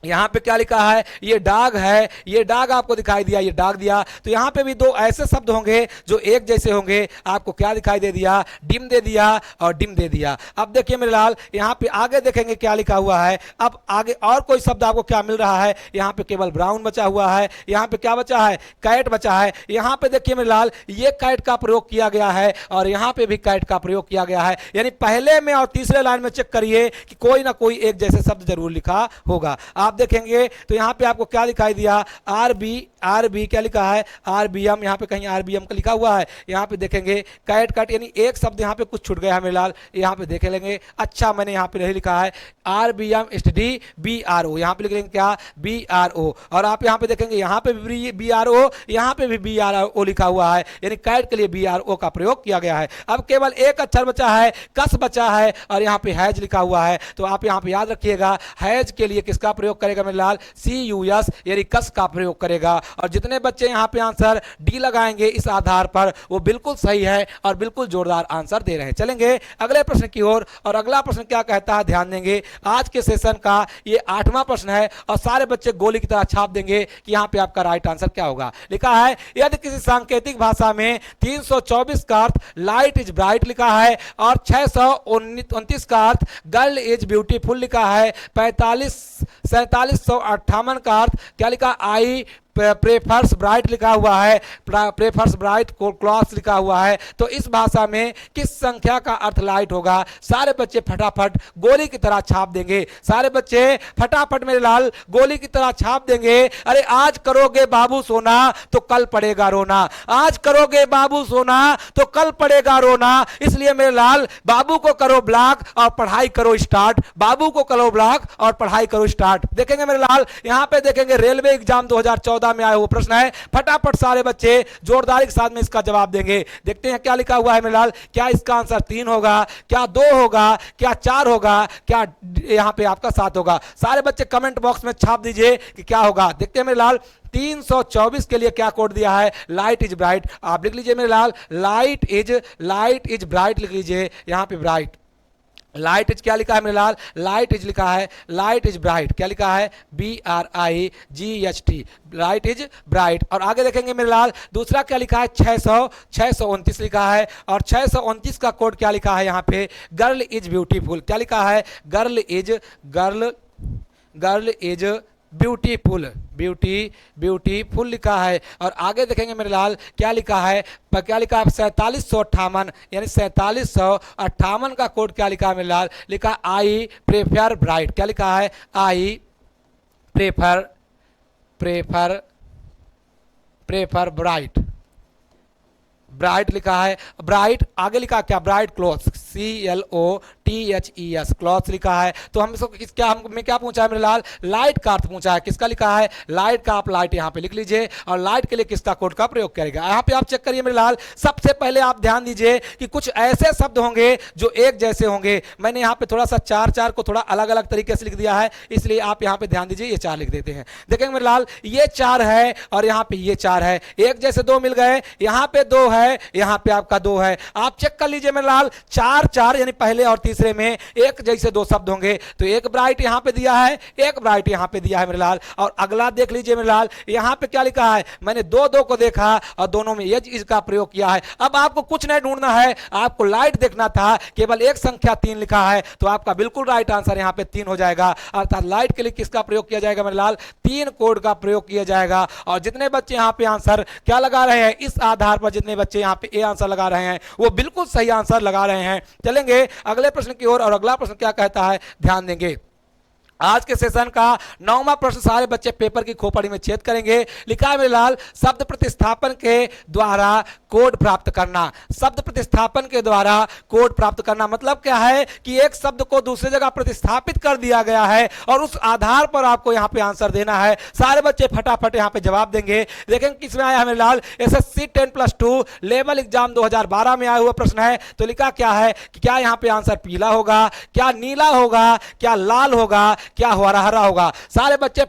A: यहाँ पे क्या लिखा है, ये डाग है, ये डाग आपको दिखाई दिया, ये डाग दिया। तो यहाँ पे भी दो ऐसे शब्द होंगे जो एक जैसे होंगे। आपको क्या दिखाई दे दिया, डिम दे दिया और डिम दे दिया। अब देखिए मेरे लाल, यहाँ पे आगे देखेंगे क्या लिखा हुआ है। अब आगे और कोई शब्द आपको क्या मिल रहा है, यहाँ पे केवल ब्राउन बचा हुआ है, यहाँ पे क्या बचा है, कैट बचा है। यहाँ पे देखिए मेरे लाल, ये कैट का प्रयोग किया गया है और यहाँ पे भी कैट का प्रयोग किया गया है। यानी पहले में और तीसरे लाइन में चेक करिए कि कोई ना कोई एक जैसे शब्द जरूर लिखा होगा। आप देखेंगे तो यहाँ पे आपको क्या दिखाई दिया, आरबी क्या लिखा है, आरबीएम, यहाँ पे कहीं आरबीएम का लिखा हुआ है। यहाँ पे देखेंगे कैट कट, यानी एक शब्द यहाँ पे कुछ छूट गया है मेरे लाल, यहाँ पे देख लेंगे। अच्छा मैंने यहाँ पे नहीं लिखा है आरबीएम स्टडी बीआरओ, यहाँ पे लिख लेंगे क्या, बीआरओ। और आप यहाँ पे देखेंगे यहाँ पे भी बीआरओ, यहाँ पे भी बीआरओ लिखा हुआ है, यानी कैट के लिए बीआरओ का प्रयोग किया गया है। अब केवल एक अक्षर बचा है, कस बचा है और यहाँ पे हैज लिखा हुआ है। तो आप यहाँ पे याद रखिएगा, हैज के लिए किसका प्रयोग करेगा मेरे लाल, CUS, यानी कस का प्रयोग करेगा। और जितने बच्चे यहाँ पे आंसर डी लगाएंगे इस आधार पर, वो बिल्कुल सही है और बिल्कुल जोरदार आंसर दे रहे हैं। चलेंगे अगले प्रश्न की ओर। और अगला प्रश्न क्या कहता है, ध्यान देंगे। आज के सेशन का ये 8वां प्रश्न है और सारे बच्चे गोली की तरह छाप देंगे कि यहाँ पे आपका राइट आंसर क्या होगा। लिखा है, यदि किसी सांकेतिक भाषा में 324 का अर्थ लाइट इज ब्राइट लिखा है और 629 का अर्थ गर्ल इज ब्यूटीफुल लिखा है, 4758 का अर्थ क्या लिखा, आई प्रेफर्स ब्राइट लिखा हुआ है, प्रेफर्स ब्राइट क्लॉथ लिखा हुआ है, तो इस भाषा में किस संख्या का अर्थ लाइट होगा। सारे बच्चे फटाफट गोली की तरह छाप देंगे, सारे बच्चे फटाफट मेरे लाल गोली की तरह छाप देंगे। अरे आज करोगे बाबू सोना तो कल पड़ेगा रोना, आज करोगे बाबू सोना तो कल पड़ेगा रोना। इसलिए मेरे लाल बाबू को करो ब्लॉक और पढ़ाई करो स्टार्ट, बाबू को करो ब्लॉक और पढ़ाई करो स्टार्ट। देखेंगे मेरे लाल, यहाँ पे देखेंगे रेलवे एग्जाम 2014 में आया वो प्रश्न है। फटाफट सारे बच्चे जोरदारी के साथ में इसका जवाब देंगे। देखते हैं क्या लिखा हुआ है मेरे लाल, क्या इसका आंसर 3 होगा, क्या 2 होगा, क्या 4 होगा, क्या यहाँ पे आपका 7 होगा। सारे बच्चे कमेंट बॉक्स में छाप दीजिए कि क्या होगा। देखते हैं मेरे लाल, 324 के लिए क्या कोड दिया है, लाइट इज ब्राइट। आप लिख लीजिए मेरे लाल, लाइट इज ब्राइट लिख लीजिए। यहाँ पे ब्राइट, लाइट इज क्या लिखा है मेरे लाल, लाइट इज लिखा है, लाइट इज ब्राइट क्या लिखा है, BRIGHT, लाइट इज ब्राइट। और आगे देखेंगे मेरे लाल, दूसरा क्या लिखा है, 629 लिखा है और 629 का कोड क्या लिखा है, यहाँ पे गर्ल इज ब्यूटीफुल क्या लिखा है, गर्ल इज ब्यूटीफुल, ब्यूटीफुल लिखा है। और आगे देखेंगे मेरे लाल क्या लिखा है, 4758, यानी 4758 का कोड क्या लिखा है मेरे लाल, लिखा आई प्रेफर ब्राइट क्या लिखा है, आई प्रेफर ब्राइट लिखा है। ब्राइट आगे लिखा क्या, ब्राइट क्लॉथ्स, CLOTHES क्लॉथ्स लिखा है। तो हम इसको हमें क्या पूछा है मेरे लाल, लाइट का अर्थ पूछा है। किसका लिखा है, लाइट का। आप लाइट यहाँ पे लिख लीजिए और लाइट के लिए किसका कोड का प्रयोग करेगा। यहाँ पे आप चेक करिए मेरे लाल, सबसे पहले आप ध्यान दीजिए कि कुछ ऐसे शब्द होंगे जो एक जैसे होंगे। मैंने यहाँ पे थोड़ा सा 4 को थोड़ा अलग अलग तरीके से लिख दिया है, इसलिए आप यहाँ पे ध्यान दीजिए, ये 4 लिख देते हैं। देखेंगे मेरे लाल, ये 4 है और यहाँ पे ये 4 है, एक जैसे 2 मिल गए, यहाँ पे 2 है, यहाँ पे आपका 2 है। आप चेक कर लीजिए मेरे लाल, 4 यानी पहले और तीसरे में एक जैसे 2 शब्द होंगे। तो एक ब्राइट यहाँ पे दिया है, एक ब्राइट यहाँ पे दिया है मेरे लाल। और अगला देख लीजिए मेरे लाल, यहाँ पे क्या लिखा है, मैंने 2 को देखा और दोनों में यज इसका प्रयोग किया है। अब आपको कुछ नहीं ढूंढना है, आपको लाइट देखना था, केवल एक संख्या 3 लिखा है, तो आपका बिल्कुल राइट आंसर यहाँ पे 3 हो जाएगा। अर्थात लाइट के लिए किसका प्रयोग किया जाएगा मेरे लाल, 3 कोड का प्रयोग किया जाएगा। और जितने बच्चे यहाँ पे आंसर क्या लगा रहे हैं, इस आधार पर जितने बच्चे यहाँ पे ए आंसर लगा रहे हैं वो बिल्कुल सही आंसर लगा रहे हैं। चलेंगे अगले प्रश्न की ओर। और अगला प्रश्न क्या कहता है, ध्यान देंगे। आज के सेशन का 9वां प्रश्न सारे बच्चे पेपर की खोपड़ी में छेद करेंगे। लिखा है मेरे लाल, शब्द प्रतिस्थापन के द्वारा कोड प्राप्त करना। शब्द प्रतिस्थापन के द्वारा कोड प्राप्त करना मतलब क्या है कि एक शब्द को दूसरी जगह प्रतिस्थापित कर दिया गया है और उस आधार पर आपको यहां पे आंसर देना है। सारे बच्चे फटाफट यहां पे जवाब देंगे। देखेंगे किसमें आया है मेरे लाल, एसएससी 10+2 लेवल एग्जाम 2012 में आया हुआ प्रश्न है। तो लिखा क्या है कि क्या यहां पे आंसर पीला होगा, क्या नीला होगा, क्या लाल होगा, क्या हरा हरा होगा। सारे बच्चे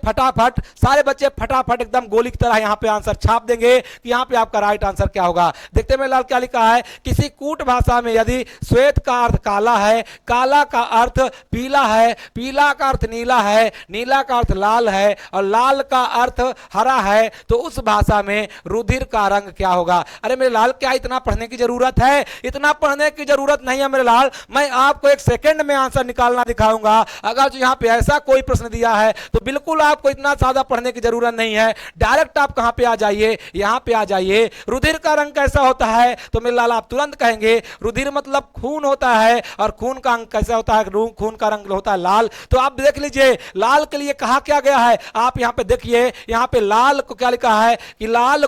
A: फटाफट एकदम गोली की तरह यहां पे आंसर छाप देंगे कि यहां पे आपका राइट आंसर क्या होगा। देखते हैं लाल क्या लिखा है, किसी कूट भाषा में यदि श्वेत का अर्थ काला है, काला का अर्थ पीला है, पीला का अर्थ नीला है, नीला का अर्थ लाल है और लाल का अर्थ हरा है, तो उस भाषा में रुधिर का रंग क्या होगा। अरे मेरे लाल क्या इतना पढ़ने की जरूरत है? इतना पढ़ने की जरूरत नहीं है मेरे लाल, मैं आपको एक सेकंड में आंसर निकालना दिखाऊंगा। अगर जो यहां पे ऐसा कोई प्रश्न दिया है तो बिल्कुल आपको इतना ज्यादा पढ़ने की जरूरत नहीं है। डायरेक्ट आप कहां पे आ जाइए, यहां पे आ जाइए। रुधिर का रंग कैसा होता है तो मेरे लाल आप तुरंत कहेंगे रुधिर मतलब खून होता है और खून का रंग कैसा होता है, खून का रंग होता है लाल। तो आप देख लीजिए लाल के लिए कहा क्या गया है, आप यहां पे देखिए, यहां पे लाल को क्या लिखा है कि लाल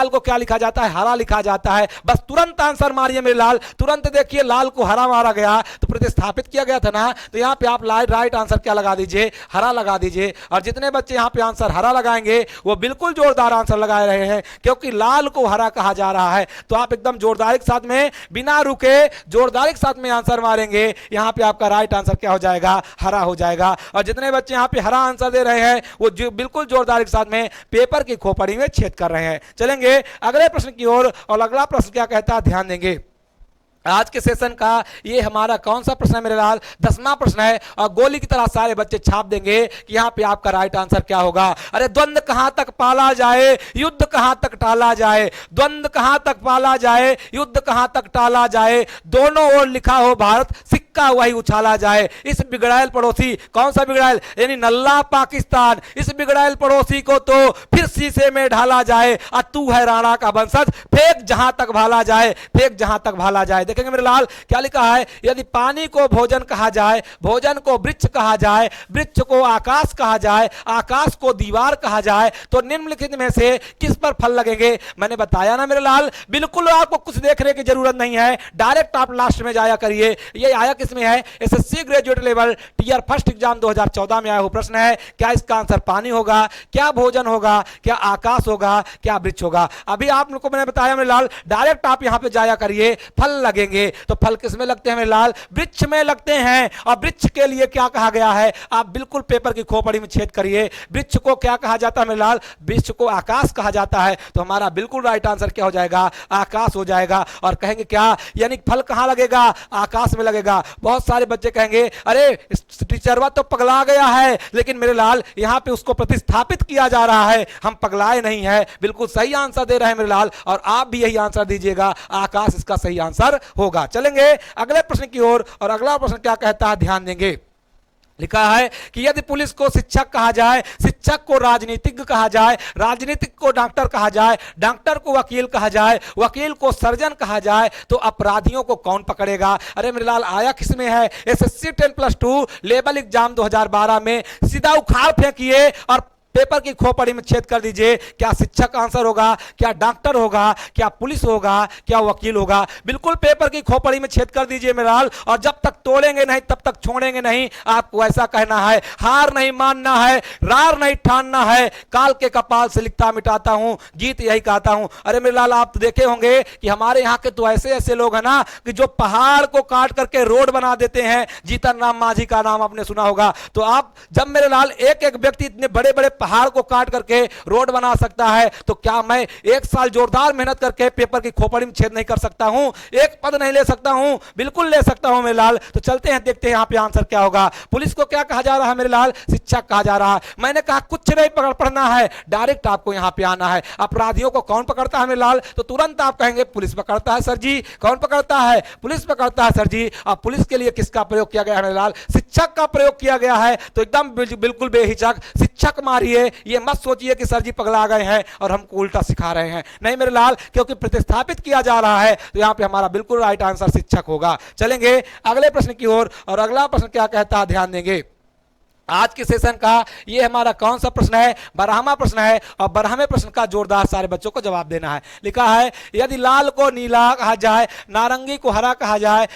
A: को क्या लिखा जाता है, हरा लिखा जाता है। बस तुरंत आंसर मारिए मेरे लाल, तुरंत देखिए लाल को हरा मारा गया तो प्रतिस्थापित किया गया था ना, तो यहां पे आप राइट आंसर क्या लगा दीजिए, हरा लगा दीजिए। और जितने बच्चे यहां पे आंसर हरा लगाएंगे वो बिल्कुल जोरदार आंसर लगा रहे हैं क्योंकि लाल को हरा कहा जा रहा है। तो आप एकदम जोरदारी के साथ में बिना रुके जोरदारी के साथ में आंसर मारेंगे, यहां पे आपका राइट आंसर क्या हो जाएगा, हरा हो जाएगा। और जितने बच्चे यहां पे हरा आंसर दे रहे हैं वो बिल्कुल जोरदारी के साथ में पेपर की खोपड़ी में छेद कर रहे हैं। चलेंगे अगले प्रश्न की ओर और अगला प्रश्न क्या कहता है ध्यान देंगे। आज के सेशन का ये हमारा कौन सा प्रश्न है मेरे लाल, 10वां प्रश्न है और गोली की तरह सारे बच्चे छाप देंगे कि यहां पे आपका राइट आंसर क्या होगा। अरे द्वंद्व कहां तक पाला जाए, युद्ध कहां तक टाला जाए, द्वंद्व कहां तक पाला जाए, युद्ध कहां तक टाला जाए, दोनों ओर लिखा हो भारत, सिक्का वही उछाला जाए। इस बिगड़ैल पड़ोसी, कौन सा बिगड़ैल यानी नल्ला पाकिस्तान, इस बिगड़ैल पड़ोसी को तो फिर शीशे में ढाला जाए, और तू है राणा का वंशज, फेंक जहां तक भाला जाए, फेंक जहां तक भाला जाए। देखेंगे मेरे लाल क्या लिखा है, यदि पानी को भोजन कहा जाए, भोजन को वृक्ष कहा जाए, वृक्ष को आकाश कहा जाए, आकाश को दीवार कहा जाए, तो निम्नलिखित में से किस पर फल लगेंगे। मैंने बताया ना मेरे लाल, बिल्कुल आपको कुछ देखने की जरूरत नहीं है, डायरेक्ट आप लास्ट में जाया करिए। ये आया किसमें है, SSC graduate level tier first exam 2014 में आया हुआ प्रश्न है। क्या इसका आंसर पानी होगा, क्या भोजन होगा, क्या आकाश होगा, क्या वृक्ष होगा। अभी आप लोगों को मैंने बताया मेरे लाल, डायरेक्ट आप यहां पे जाया करिए, फल लगेंगे। तो फल किस में लगते हैं मेरे लाल, वृक्ष में लगते हैं। और वृक्ष के लिए क्या कहा गया है, आप बिल्कुल पेपर की खोपड़ी में छेद करिए। वृक्ष को क्या कहा जाता है मेरे लाल, वृक्ष को आकाश कहा जाता है। तो हमारा बिल्कुल राइट आंसर क्या हो जाएगा, आकाश हो जाएगा। और कहेंगे क्या, यानी फल कहां लगेगा, आकाश में लगेगा। बहुत सारे बच्चे कहेंगे अरे टीचरवा तो पगला गया है, लेकिन मेरे लाल यहां पे उसको प्रतिस्थापित किया जा रहा है, हम पगलाए नहीं है, बिल्कुल सही आंसर दे रहे हैं मेरे लाल। और आप भी यही आंसर दीजिएगा, आकाश इसका सही आंसर होगा। चलेंगे अगले प्रश्न की ओर और अगला प्रश्न क्या कहता है ध्यान देंगे। लिखा है कि यदि पुलिस को शिक्षक कहा जाए, शिक्षक को राजनीतिज्ञ कहा जाए, राजनीतिक को डॉक्टर कहा जाए, डॉक्टर को वकील कहा जाए, वकील को सर्जन कहा जाए, तो अपराधियों को कौन पकड़ेगा। अरे मेरे लाल आया किसमें है, एसएससी 10+2 लेवल एग्जाम 2012 में। सीधा उखाड़ फेंकिए और पेपर की खोपड़ी में छेद कर दीजिए। क्या शिक्षक आंसर होगा, क्या डॉक्टर होगा, क्या पुलिस होगा, क्या वकील होगा। बिल्कुल पेपर की खोपड़ी में छेद कर दीजिए मेरे लाल। और जब तक तोड़ेंगे नहीं तब तक छोड़ेंगे नहीं। आपको ऐसा कहना है, हार नहीं मानना है, रार नहीं ठानना है, काल के कपाल से लिखता मिटाता हूं, जीत यही कहता हूं। अरे मेरे लाल आप देखे होंगे कि हमारे यहाँ के तो ऐसे ऐसे लोग हैं ना कि जो पहाड़ को काट करके रोड बना देते हैं। जीतन राम मांझी का नाम आपने सुना होगा। तो आप जब मेरे लाल एक एक व्यक्ति इतने बड़े बड़े पहाड़ को काट करके रोड बना सकता है, तो क्या मैं एक साल जोरदार मेहनत करके पेपर की खोपड़ी में छेद नहीं कर सकता हूं, एक पद नहीं ले सकता हूं, बिल्कुल ले सकता हूं मेरे लाल। तो चलते हैं देखते हैं यहां पे आंसर क्या होगा। पुलिस को क्या कहा जा रहा है मेरे लाल, शिक्षक कहा जा रहा है। मैंने कहा कुछ नहीं पढ़ना है, डायरेक्ट आपको यहां पे आना है। अपराधियों को कौन पकड़ता है मेरे लाल, तो तुरंत आप कहेंगे पुलिस पकड़ता है सर जी। कौन पकड़ता है, पुलिस पकड़ता है सर जी। अब पुलिस के लिए किसका प्रयोग किया गया है मेरे लाल, शिक्षक का प्रयोग किया गया है। तो एकदम बिल्कुल बेहिचक शिक्षक मारिए। ये मत सोचिए कि सर जी पगला गए हैं और हमको उल्टा सिखा रहे हैं, नहीं मेरे लाल, क्योंकि प्रतिस्थापित किया जा रहा है। तो यहां पे हमारा बिल्कुल राइट आंसर शिक्षक होगा। चलेंगे अगले प्रश्न की ओर और अगला प्रश्न क्या कहता है ध्यान देंगे। आज के सेशन का ये हमारा कौन सा प्रश्न है? 12वां प्रश्न है और 12वें प्रश्न का जोरदार सारे बच्चों को जवाब देना है। लिखा है यदि लाल को नीला कहा जाए, नारंगी को हरा कहा जाए,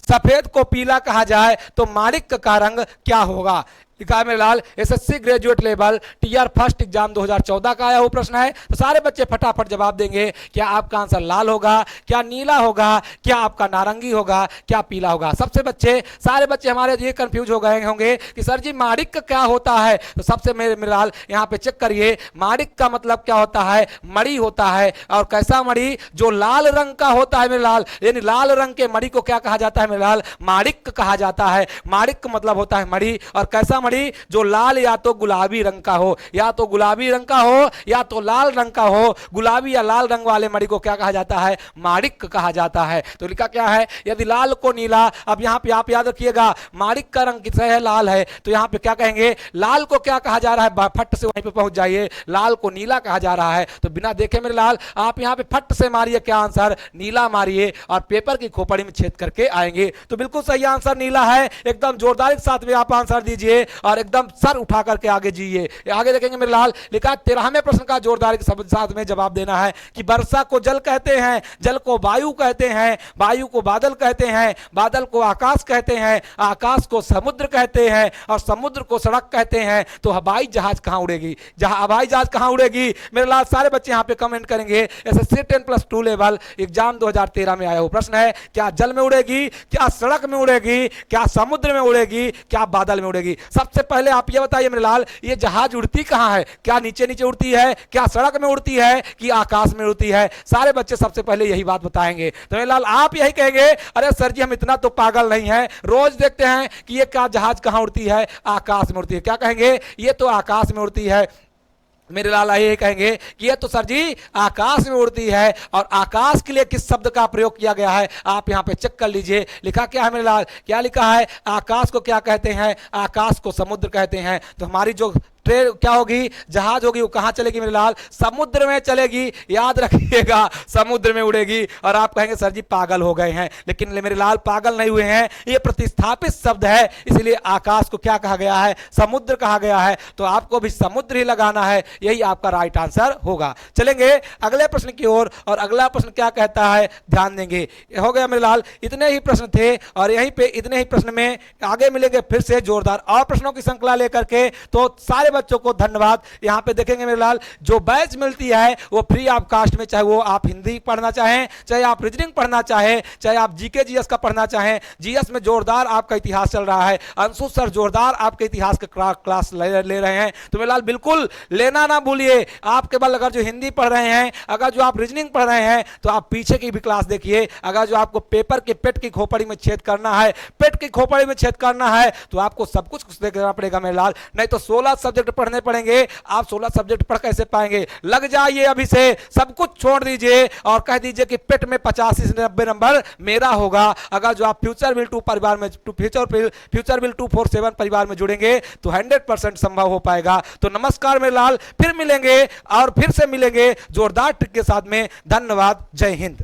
A: सफेद को पीला कहा जाए तो माणिक्य का रंग क्या होगा? लिखा है मेरे लाल SSC graduate level tier first exam 2014 का आया वो प्रश्न है। तो सारे बच्चे फटाफट जवाब देंगे। क्या आपका आंसर लाल होगा, क्या नीला होगा, क्या आपका नारंगी होगा, क्या पीला होगा? सबसे सारे बच्चे हमारे ये कंफ्यूज हो गए होंगे कि सर जी माणिक्य क्या होता है। तो सबसे मेरे लाल यहाँ पे चेक करिए, माणिक्य का मतलब क्या होता है? मणि होता है। और कैसा मणि? जो लाल रंग का होता है मेरे लाल, यानी लाल रंग के मणि को क्या कहा जाता है मेरे लाल? माणिक्य कहा जाता है। माणिक्य मतलब होता है मणि। और कैसा जो लाल या तो गुलाबी रंग का हो, या तो गुलाबी रंग का हो या तो लाल रंग का हो। गुलाबी या लाल रंग वाले मणि को क्या कहा जाता है? माणिक्य कहा जाता है। तो लिखा क्या है? यदि लाल को नीला, अब यहां पे आप याद रखिएगा माणिक्य का रंग कितना है? लाल है। तो यहां पे क्या कहेंगे? लाल को क्या कहा जा रहा है? फट से वहीं पे पहुंच जाइए, लाल को नीला कहा जा रहा है। तो बिना देखे मेरे लाल आप यहां पे फट से मारिए, क्या आंसर? नीला मारिए और पेपर की खोपड़ी में छेद करके आएंगे। तो बिल्कुल सही आंसर नीला है। एकदम जोरदार के साथ में आप आंसर दीजिए और एकदम सर उठा करके आगे जाइए। आगे देखेंगे मेरे लाल, लिखा 13वें प्रश्न का जोरदार के साथ में जवाब देना है कि वर्षा को जल कहते हैं, जल को वायु कहते हैं, वायु को बादल कहते हैं, बादल को आकाश कहते हैं, आकाश को समुद्र कहते हैं और समुद्र को सड़क कहते हैं। तो हवाई जहाज कहां उड़ेगी? हवाई जहाज कहां उड़ेगी मेरे लाल? सारे बच्चे यहां पे कमेंट करेंगे। एसएससी 10+2 लेवल एग्जाम 2013 में आया वो प्रश्न है। क्या जल में उड़ेगी, क्या सड़क में उड़ेगी, क्या समुद्र में उड़ेगी, क्या बादल में उड़ेगी? सबसे पहले आप ये बताइए मेरे लाल, ये जहाज उड़ती कहां है? क्या नीचे नीचे उड़ती है, क्या सड़क में उड़ती है, कि आकाश में उड़ती है? सारे बच्चे सबसे पहले यही बात बताएंगे। तो मेरे लाल आप यही कहेंगे, अरे सर जी हम इतना तो पागल नहीं है, रोज देखते हैं कि ये क्या जहाज कहां उड़ती है? आकाश में उड़ती है। क्या कहेंगे? ये तो आकाश में उड़ती है। मेरे लाल ये कहेंगे कि ये तो सर जी आकाश में उड़ती है। और आकाश के लिए किस शब्द का प्रयोग किया गया है आप यहां पे चेक कर लीजिए। लिखा क्या है मेरे लाल? क्या लिखा है? आकाश को क्या कहते हैं? आकाश को समुद्र कहते हैं। तो हमारी जो ट्रेन क्या होगी, जहाज होगी, वो कहां चलेगी मेरे लाल? समुद्र में चलेगी। याद रखिएगा, समुद्र में उड़ेगी। और आप कहेंगे सर जी पागल हो गए हैं, लेकिन मेरे लाल पागल नहीं हुए हैं। ये प्रतिस्थापित शब्द है, इसलिए आकाश को क्या कहा गया है? समुद्र कहा गया है। तो आपको भी समुद्र ही लगाना है, यही आपका राइट आंसर होगा। चलेंगे अगले प्रश्न की ओर। और अगला प्रश्न क्या कहता है, ध्यान देंगे। हो गया मेरे लाल, इतने ही प्रश्न थे और यहीं पे इतने ही प्रश्न में आगे मिलेंगे फिर से जोरदार और प्रश्नों की श्रृंखला लेकर के। तो सारे बच्चों को धन्यवाद। यहां पे देखेंगे मेरे लाल, जो बैच मिलती है वो फ्री ऑफ कास्ट में, चाहे वो आप हिंदी पढ़ना चाहें, चाहे आप रीजनिंग पढ़ना चाहें, चाहे आप जीके जीएस का पढ़ना चाहें। जीएस में जोरदार आपका इतिहास चल रहा है, अंशु सर जोरदार आपके इतिहास का क्लास ले रहे हैं। तो मेरे लाल बिल्कुल लेना ना भूलिए। आप केवल अगर जो हिंदी पढ़ रहे हैं, अगर जो आप रीजनिंग पढ़ रहे हैं, तो आप पीछे की भी क्लास देखिए। अगर जो आपको पेपर के पेट की खोपड़ी में छेद करना है, पेट की खोपड़ी में छेद करना है, तो आपको सब कुछ देखना पड़ेगा मेरे लाल। नहीं तो 16 सब्जेक्ट पढ़ने पड़ेंगे। आप 16 सब्जेक्ट पढ़ कैसे पाएंगे? लग जाइए अभी से, सब कुछ छोड़ दीजिए और कह दीजिए कि पेट में 85 से 90 नंबर मेरा होगा। अगर जो आप फ्यूचर विल 2 परिवार में, फ्यूचर विल 247 परिवार में जुड़ेंगे तो 100% संभव हो पाएगा। तो नमस्कार मेरे लाल, फिर मिलेंगे और फिर से मिलेंगे जोरदार ट्रिक के साथ में। धन्यवाद, जय हिंद।